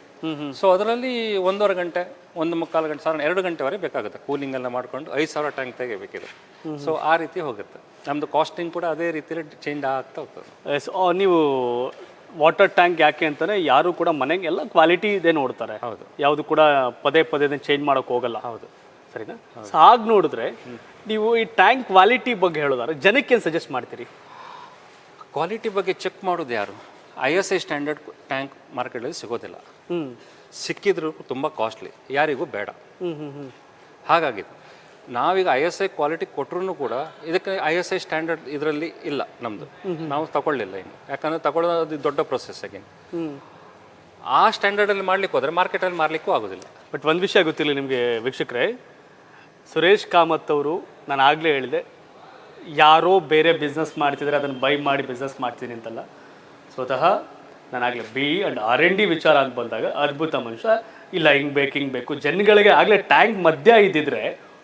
ಸೊ ಅದರಲ್ಲಿ 1.5 ಗಂಟೆ, 1.25 ಗಂಟೆ, ಸಾಧಾರಣ 2 ಗಂಟೆವರೆಗೆ ಬೇಕಾಗುತ್ತೆ ಕೂಲಿಂಗ್ ಎಲ್ಲ ಮಾಡ್ಕೊಂಡು 5000 ಟ್ಯಾಂಕ್ ತೆಗಿಬೇಕಿದೆ. ಸೊ ಆ ರೀತಿ ಹೋಗುತ್ತೆ. ನಮ್ಮದು ಕಾಸ್ಟಿಂಗ್ ಕೂಡ ಅದೇ ರೀತಿಯಲ್ಲಿ ಚೇಂಜ್ ಆಗ್ತಾ ಹೋಗ್ತದೆ. ನೀವು ವಾಟರ್ ಟ್ಯಾಂಕ್ ಯಾಕೆ ಅಂತಾನೆ ಯಾರು ಕೂಡ ಮನೆಗೆ ಎಲ್ಲ ಕ್ವಾಲಿಟಿ ಇದೆ ನೋಡ್ತಾರೆ. ಹೌದು. ಯಾವುದು ಕೂಡ ಪದೇ ಪದೇ ಚೇಂಜ್ ಮಾಡೋಕೆ ಹೋಗಲ್ಲ. ಹೌದು, ಸರಿನಾ? ಸೊ ಹಾಗೆ ನೋಡಿದ್ರೆ ನೀವು ಈ ಟ್ಯಾಂಕ್ ಕ್ವಾಲಿಟಿ ಬಗ್ಗೆ ಹೇಳೋದಾದ್ರೆ ಜನಕ್ಕೆ ಏನು ಸಜೆಸ್ಟ್ ಮಾಡ್ತೀರಿ? ಕ್ವಾಲಿಟಿ ಬಗ್ಗೆ ಚೆಕ್ ಮಾಡೋದು ಯಾರು? ISI ಸ್ಟ್ಯಾಂಡರ್ಡ್ ಟ್ಯಾಂಕ್ ಮಾರ್ಕೆಟಲ್ಲಿ ಸಿಗೋದಿಲ್ಲ. ಸಿಕ್ಕಿದ್ರು ತುಂಬ ಕಾಸ್ಟ್ಲಿ, ಯಾರಿಗೂ ಬೇಡ. ಹಾಗಾಗಿದೆ. ನಾವೀಗ ISI ಕ್ವಾಲಿಟಿ ಕೊಟ್ಟರು ಕೂಡ ಇದಕ್ಕೆ ISI ಸ್ಟ್ಯಾಂಡರ್ಡ್ ಇದರಲ್ಲಿ ಇಲ್ಲ ನಮ್ಮದು, ನಾವು ತಗೊಳ್ಳಿಲ್ಲ ಇನ್ನು. ಯಾಕಂದರೆ ತಗೊಳ್ಳೋದು ದೊಡ್ಡ ಪ್ರೊಸೆಸ್ ಅಗೇನ್. ಆ ಸ್ಟ್ಯಾಂಡರ್ಡಲ್ಲಿ ಮಾಡ್ಲಿಕ್ಕೆ ಹೋದರೆ ಮಾರ್ಕೆಟಲ್ಲಿ ಮಾರಲಿಕ್ಕೂ ಆಗೋದಿಲ್ಲ. ಬಟ್ ಒಂದು ವಿಷಯ ಗೊತ್ತಿಲ್ಲ ನಿಮಗೆ ವೀಕ್ಷಕರೇ, ಸುರೇಶ್ ಕಾಮತ್ ಅವರು, ನಾನು ಆಗಲೇ ಹೇಳಿದೆ, ಯಾರೋ ಬೇರೆ ಬಿಸ್ನೆಸ್ ಮಾಡ್ತಿದ್ರೆ ಅದನ್ನು ಬೈ ಮಾಡಿ ಬಿಸ್ನೆಸ್ ಮಾಡ್ತೀನಿ ಅಂತಲ್ಲ. ಸ್ವತಃ ನಾನಾಗಲೇ B&R&D ವಿಚಾರ ಅಂತ ಬಂದಾಗ ಅದ್ಭುತ ಮನುಷ್ಯ. ಇಲ್ಲ ಹಿಂಗೆ ಬೇಕು ಜನಗಳಿಗೆ. ಆಗಲೇ ಟ್ಯಾಂಕ್ ಮಧ್ಯ ಇದ್ದಿದ್ರೆ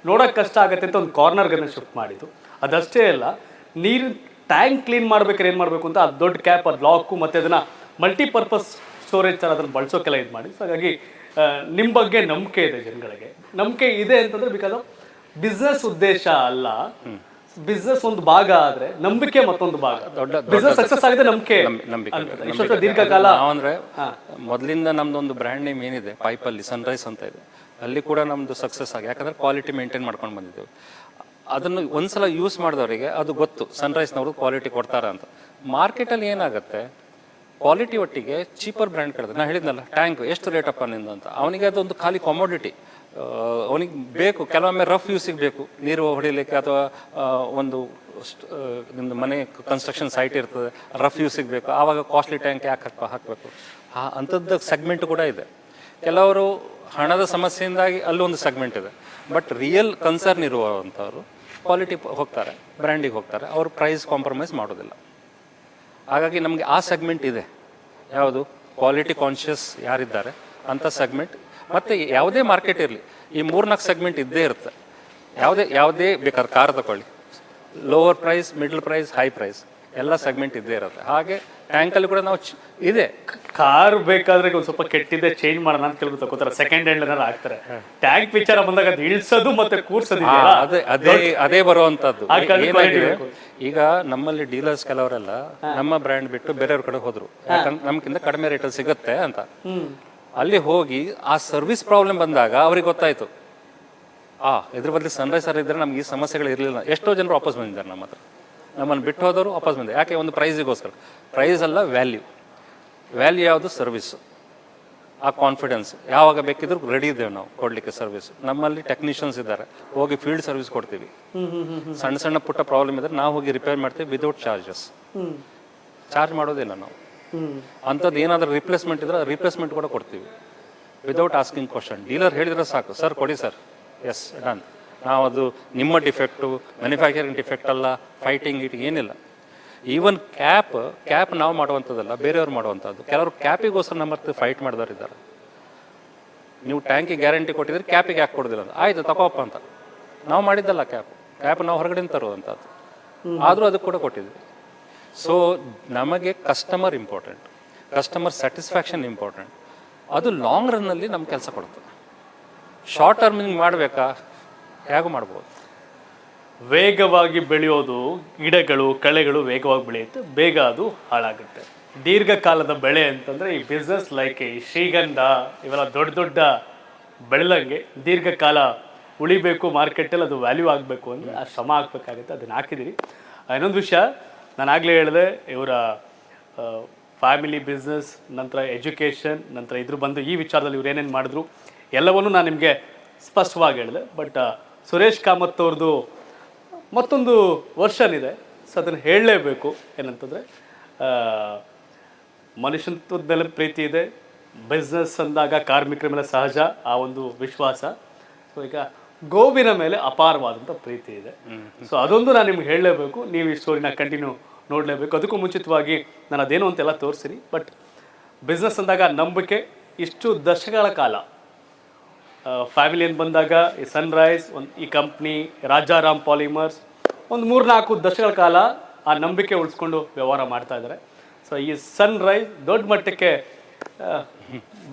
ನೋಡೋಕೆ ಕಷ್ಟ ಆಗುತ್ತೆ ಅಂತ ಒಂದು ಕಾರ್ನರ್ಗನ್ನು ಶಿಫ್ಟ್ ಮಾಡಿದ್ದು. ಅದಷ್ಟೇ ಅಲ್ಲ, ನೀರು ಟ್ಯಾಂಕ್ ಕ್ಲೀನ್ ಮಾಡ್ಬೇಕಾದ್ರೆ ಏನು ಮಾಡಬೇಕು ಅಂತ ಅದು ದೊಡ್ಡ ಕ್ಯಾಪ್, ಅದು ಲಾಕು, ಮತ್ತು ಅದನ್ನು ಮಲ್ಟಿಪರ್ಪಸ್ ಸ್ಟೋರೇಜ್ ಥರ ಅದನ್ನು ಬಳಸೋಕೆಲ್ಲ ಇದು ಮಾಡಿ. ಸೊ ಹಾಗಾಗಿ ನಿಮ್ಮ ಬಗ್ಗೆ ನಂಬಿಕೆ ಇದೆ ಜನಗಳಿಗೆ. ನಂಬಿಕೆ ಇದೆ ಅಂತಂದರೆ ಬಿಕಾಸ್ ಆಫ್ ಬಿಸ್ನೆಸ್ ಉದ್ದೇಶ ಅಲ್ಲ. ಬಿಸ್ನೆಸ್ ಒಂದು ಭಾಗ ಆದ್ರೆ ನಂಬಿಕೆ ಮತ್ತೊಂದು ಭಾಗ. ಬಿಸ್ನೆಸ್ ಸಕ್ಸಸ್ ಆಗಿದೆ ನಂಬಿಕೆ ದೀರ್ಘಕಾಲ. ನಾವಂದ್ರೆ ಮೊದಲಿಂದ ನಮ್ದೊಂದು ಬ್ರ್ಯಾಂಡ್ ನೇಮ್ ಏನಿದೆ ಪೈಪಲ್ಲಿ ಸನ್ರೈಸ್ ಅಂತ ಇದೆ, ಅಲ್ಲಿ ಕೂಡ ನಮ್ದು ಸಕ್ಸಸ್ ಆಗಿ, ಯಾಕಂದ್ರೆ ಕ್ವಾಲಿಟಿ ಮೇಂಟೈನ್ ಮಾಡ್ಕೊಂಡು ಬಂದಿದ್ದೇವೆ. ಅದನ್ನು ಒಂದ್ಸಲ ಯೂಸ್ ಮಾಡಿದವರಿಗೆ ಅದು ಗೊತ್ತು ಸನ್ರೈಸ್ನವರು ಕ್ವಾಲಿಟಿ ಕೊಡ್ತಾರ ಅಂತ. ಮಾರ್ಕೆಟಲ್ಲಿ ಏನಾಗುತ್ತೆ, ಕ್ವಾಲಿಟಿ ಒಟ್ಟಿಗೆ ಚೀಪರ್ ಬ್ರ್ಯಾಂಡ್ ಕಳೆದ. ನಾನು ಹೇಳಿದ್ನಲ್ಲ ಟ್ಯಾಂಕ್ ಎಷ್ಟು ರೇಟಪ್ಪ ನಿಂದು ಅಂತ, ಅವನಿಗೆ ಅದೊಂದು ಖಾಲಿ ಕಾಮೋಡಿಟಿ. ಅವನಿಗೆ ಬೇಕು, ಕೆಲವೊಮ್ಮೆ ರಫ್ ಯೂಸಿಗೆ ಬೇಕು, ನೀರು ಹೊಡಿಲಿಕ್ಕೆ, ಅಥವಾ ಒಂದು ನಿಮ್ಮದು ಮನೆ ಕನ್ಸ್ಟ್ರಕ್ಷನ್ ಸೈಟ್ ಇರ್ತದೆ, ರಫ್ ಯೂಸಿಗೆ ಬೇಕು, ಆವಾಗ ಕಾಸ್ಟ್ಲಿ ಟ್ಯಾಂಕ್ ಯಾಕೆ ಹಾಕಬೇಕು. ಅಂಥದ್ದು ಸೆಗ್ಮೆಂಟ್ ಕೂಡ ಇದೆ. ಕೆಲವರು ಹಣದ ಸಮಸ್ಯೆಯಿಂದಾಗಿ ಅಲ್ಲೊಂದು ಸೆಗ್ಮೆಂಟ್ ಇದೆ. ಬಟ್ ರಿಯಲ್ ಕನ್ಸರ್ನ್ ಇರುವಂಥವ್ರು ಕ್ವಾಲಿಟಿ ಹೋಗ್ತಾರೆ, ಬ್ರ್ಯಾಂಡಿಗೆ ಹೋಗ್ತಾರೆ, ಅವರು ಪ್ರೈಸ್ ಕಾಂಪ್ರಮೈಸ್ ಮಾಡೋದಿಲ್ಲ. ಹಾಗಾಗಿ ನಮಗೆ ಆ ಸೆಗ್ಮೆಂಟ್ ಇದೆ. ಯಾವುದು ಕ್ವಾಲಿಟಿ ಕಾನ್ಷಿಯಸ್ ಯಾರಿದ್ದಾರೆ ಅಂಥ ಸೆಗ್ಮೆಂಟ್. ಮತ್ತು ಯಾವುದೇ ಮಾರ್ಕೆಟ್ ಇರಲಿ, ಈ 3-4 ಸೆಗ್ಮೆಂಟ್ ಇದ್ದೇ ಇರುತ್ತೆ. ಯಾವುದೇ ಬೇಕಾದ್ರೆ ಕಾರ್ ತಗೊಳ್ಳಿ, lower price, middle price, high price, ಎಲ್ಲ ಸೆಗ್ಮೆಂಟ್ ಇದ್ದೇ ಇರುತ್ತೆ. ಹಾಗೆ ಟ್ಯಾಂಕಲ್ಲಿ ಕೂಡ ನಾವು ಇದೆ. ಕಾರ್ ಬೇಕಾದ್ರೆ ಒಂದು ಸ್ವಲ್ಪ ಕೆಟ್ಟಿದೆ ಚೇಂಜ್ ಮಾಡೋಣ ಅಂತ ಕೆಲವರು ತಗೋತಾರೆ, ಸೆಕೆಂಡ್ ಹ್ಯಾಂಡ್ ಏನಾರು ಹಾಕ್ತಾರೆ. ಟ್ಯಾಂಕ್ ವಿಚಾರ ಬಂದಾಗ ಅದು ಇಳಿಸೋದು ಮತ್ತೆ ಕೂರ್ಸೋದು ಅದೇ ಬರುವಂತದ್ದು. ಏನಾಗಿದೆ ಈಗ ನಮ್ಮಲ್ಲಿ ಡೀಲರ್ಸ್ ಕೆಲವರೆಲ್ಲ ನಮ್ಮ ಬ್ರ್ಯಾಂಡ್ ಬಿಟ್ಟು ಬೇರೆಯವ್ರ ಕಡೆ ಹೋದ್ರು, ಯಾಕಂದ್ರೆ ನಮ್ಗಿಂತ ಕಡಿಮೆ ರೇಟಲ್ಲಿ ಸಿಗುತ್ತೆ ಅಂತ. ಅಲ್ಲಿ ಹೋಗಿ ಆ ಸರ್ವಿಸ್ ಪ್ರಾಬ್ಲಮ್ ಬಂದಾಗ ಅವ್ರಿಗೆ ಗೊತ್ತಾಯ್ತು, ಇದ್ರ ಬದಲು ಸನ್ರೈಸರ್ ಇದ್ರೆ ನಮ್ಗೆ ಈ ಸಮಸ್ಯೆಗಳು ಇರಲಿಲ್ಲ. ಎಷ್ಟೋ ಜನರು ವಾಪಸ್ ಬಂದಿದ್ದಾರೆ ನಮ್ಮ ಹತ್ರ, ನಮ್ಮನ್ನು ಬಿಟ್ಟು ಹೋದವರು ವಾಪಸ್ ಬಂದೆ. ಯಾಕೆ? ಒಂದು ಪ್ರೈಸಿಗೋಸ್ಕರ. ಪ್ರೈಸ್ ಅಲ್ಲ, ವ್ಯಾಲ್ಯೂ. ವ್ಯಾಲ್ಯೂ ಯಾವುದು? ಸರ್ವಿಸ್. ಆ ಕಾನ್ಫಿಡೆನ್ಸ್. ಯಾವಾಗ ಬೇಕಿದ್ರು ರೆಡಿ ಇದ್ದೇವೆ ನಾವು ಕೊಡಲಿಕ್ಕೆ ಸರ್ವಿಸ್. ನಮ್ಮಲ್ಲಿ ಟೆಕ್ನಿಷಿಯನ್ಸ್ ಇದ್ದಾರೆ, ಹೋಗಿ ಫೀಲ್ಡ್ ಸರ್ವಿಸ್ ಕೊಡ್ತೀವಿ. ಸಣ್ಣ ಸಣ್ಣ ಪುಟ್ಟ ಪ್ರಾಬ್ಲಮ್ ಇದ್ರೆ ನಾವು ಹೋಗಿ ರಿಪೇರ್ ಮಾಡ್ತೀವಿ ವಿದೌಟ್ ಚಾರ್ಜಸ್. ಚಾರ್ಜ್ ಮಾಡೋದಿಲ್ಲ ನಾವು. ಅಂಥದ್ದು ಏನಾದರೂ ರಿಪ್ಲೇಸ್ಮೆಂಟ್ ಇದ್ರೆ ರಿಪ್ಲೇಸ್ಮೆಂಟ್ ಕೂಡ ಕೊಡ್ತೀವಿ ವಿದೌಟ್ ಆಸ್ಕಿಂಗ್ ಕ್ವಶನ್. ಡೀಲರ್ ಹೇಳಿದ್ರೆ ಸಾಕು, ಸರ್ ಕೊಡಿ ಸರ್, ಎಸ್ ಡನ್. ನಾವು ಅದು ನಿಮ್ಮ ಡಿಫೆಕ್ಟು, ಮ್ಯಾನುಫ್ಯಾಕ್ಚರಿಂಗ್ ಡಿಫೆಕ್ಟ್ ಅಲ್ಲ, ಫೈಟಿಂಗ್ ಇಟ್ ಏನಿಲ್ಲ. ಈವನ್ ಕ್ಯಾಪ್ ನಾವು ಮಾಡುವಂಥದ್ದಲ್ಲ, ಬೇರೆಯವ್ರು ಮಾಡುವಂಥದ್ದು. ಕೆಲವರು ಕ್ಯಾಪಿಗೋಸ್ಕರ ನಮ್ಮ ಹತ್ರ ಫೈಟ್ ಮಾಡಿದವರು ಇದ್ದಾರೆ. ನೀವು ಟ್ಯಾಂಕಿಗೆ ಗ್ಯಾರಂಟಿ ಕೊಟ್ಟಿದ್ರೆ ಕ್ಯಾಪಿಗೆ ಯಾಕೆ ಕೊಡೋದಿಲ್ಲ ಅಂತ. ಆಯಿತು ತಗೋಪ್ಪ ಅಂತ. ನಾವು ಮಾಡಿದ್ದಲ್ಲ ಕ್ಯಾಪ್ ನಾವು ಹೊರಗಡೆಯಿಂದ ತರುವಂಥದ್ದು, ಆದರೂ ಅದಕ್ಕೆ ಕೂಡ ಕೊಟ್ಟಿದ್ವಿ. ಸೊ ನಮಗೆ customer important, customer satisfaction important. ಅದು ಲಾಂಗ್ ರನ್ನಲ್ಲಿ ನಮ್ಮ ಕೆಲಸ ಕೊಡುತ್ತೆ. ಶಾರ್ಟ್ ಟರ್ಮಿಂಗ್ ಮಾಡಬೇಕಾ? ಹೇಗೂ ಮಾಡ್ಬೋದು. ವೇಗವಾಗಿ ಬೆಳೆಯೋದು ಗಿಡಗಳು, ಕಳೆಗಳು ವೇಗವಾಗಿ ಬೆಳೆಯುತ್ತೆ, ಬೇಗ ಅದು ಹಾಳಾಗುತ್ತೆ. ದೀರ್ಘಕಾಲದ ಬೆಳೆ ಅಂತಂದರೆ ಈ ಬಿಸ್ನೆಸ್ ಲೈಕ್ ಈ ಶ್ರೀಗಂಧ ಇವೆಲ್ಲ ದೊಡ್ಡ ದೊಡ್ಡ ಬೆಳೆದಂಗೆ ದೀರ್ಘಕಾಲ ಉಳಿಬೇಕು, ಮಾರ್ಕೆಟಲ್ಲಿ ಅದು ವ್ಯಾಲ್ಯೂ ಆಗಬೇಕು ಅಂದರೆ ಆ ಶ್ರಮ ಆಗಬೇಕಾಗುತ್ತೆ. ಅದನ್ನು ಹಾಕಿದ್ದೀರಿ. ಇನ್ನೊಂದು ವಿಷಯ ನಾನು ಆಗಲೇ ಹೇಳಿದೆ, ಇವರ ಫ್ಯಾಮಿಲಿ ಬಿಸ್ನೆಸ್, ನಂತರ ಎಜುಕೇಷನ್, ನಂತರ ಇದ್ರ ಬಂದು ಈ ವಿಚಾರದಲ್ಲಿ ಇವ್ರು ಏನೇನು ಮಾಡಿದ್ರು ಎಲ್ಲವನ್ನೂ ನಾನು ನಿಮಗೆ ಸ್ಪಷ್ಟವಾಗಿ ಹೇಳಿದೆ. ಬಟ್ ಸುರೇಶ್ ಕಾಮತ್ ಅವ್ರದ್ದು ಮತ್ತೊಂದು ವರ್ಷನ್ ಇದೆ, ಸೊ ಅದನ್ನು ಹೇಳಲೇಬೇಕು. ಏನಂತಂದರೆ ಮನುಷ್ಯತ್ವದ ಮೇಲೆ ಪ್ರೀತಿ ಇದೆ, ಬಿಸ್ನೆಸ್ ಅಂದಾಗ ಕಾರ್ಮಿಕರ ಮೇಲೆ ಸಹಜ ಆ ಒಂದು ವಿಶ್ವಾಸ. ಸೊ ಈಗ ಗೋವಿನ ಮೇಲೆ ಅಪಾರವಾದಂಥ ಪ್ರೀತಿ ಇದೆ. ಸೊ ಅದೊಂದು ನಾನು ನಿಮ್ಗೆ ಹೇಳಲೇಬೇಕು. ನೀವು ಈ ಸ್ಟೋರಿನ ಕಂಟಿನ್ಯೂ ನೋಡಲೇಬೇಕು. ಅದಕ್ಕೂ ಮುಂಚಿತವಾಗಿ ನಾನು ಅದೇನು ಅಂತೆಲ್ಲ ತೋರಿಸ್ತೀನಿ. ಬಟ್ ಬಿಸ್ನೆಸ್ ಅಂದಾಗ ನಂಬಿಕೆ, ಇಷ್ಟು ದಶಕಗಳ ಕಾಲ ಫ್ಯಾಮಿಲಿ ಅಂತ ಬಂದಾಗ ಈ ಸನ್ರೈಸ್ ಈ ಕಂಪ್ನಿ, ರಾಜಾರಾಮ್ ಪಾಲಿಮರ್ಸ್ ಒಂದು 3-4 ದಶಕಗಳ ಕಾಲ ಆ ನಂಬಿಕೆ ಉಳಿಸ್ಕೊಂಡು ವ್ಯವಹಾರ ಮಾಡ್ತಾ ಇದ್ದಾರೆ. ಸೊ ಈ ಸನ್ರೈಸ್ ದೊಡ್ಡ ಮಟ್ಟಕ್ಕೆ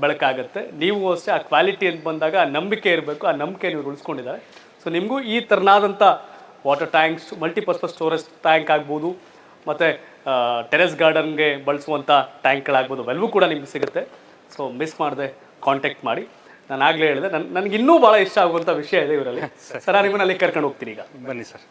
ಬೆಳಕಾಗುತ್ತೆ. ನೀವು ಅಷ್ಟೇ ಆ ಕ್ವಾಲಿಟಿ ಅಂತ ಬಂದಾಗ ಆ ನಂಬಿಕೆ ಇರಬೇಕು, ಆ ನಂಬಿಕೆ ನೀವು ಉಳಿಸ್ಕೊಂಡಿದ್ದಾರೆ. ಸೊ ನಿಮಗೂ ಈ ಥರನಾದಂಥ water tanks, multipurpose storage tank ಆಗ್ಬೋದು, ಮತ್ತು ಟೆರೆಸ್ ಗಾರ್ಡನ್ಗೆ ಬಳಸುವಂಥ ಟ್ಯಾಂಕ್ಗಳಾಗ್ಬೋದು, ಅವೆಲ್ಲವೂ ಕೂಡ ನಿಮ್ಗೆ ಸಿಗುತ್ತೆ. ಸೊ ಮಿಸ್ ಮಾಡದೆ ಕಾಂಟ್ಯಾಕ್ಟ್ ಮಾಡಿ. ನಾನು ಆಗಲೇ ಹೇಳಿದೆ, ನನಗೆ ಇನ್ನೂ ಭಾಳ ಇಷ್ಟ ಆಗುವಂಥ ವಿಷಯ ಇದೆ ಇವರಲ್ಲಿ. ಸರ್, ನಾನು ನಿಮ್ಮನ್ನ ಅಲ್ಲಿ ಕರ್ಕೊಂಡು ಹೋಗ್ತೀನಿ ಈಗ. ಬನ್ನಿ ಸರ್.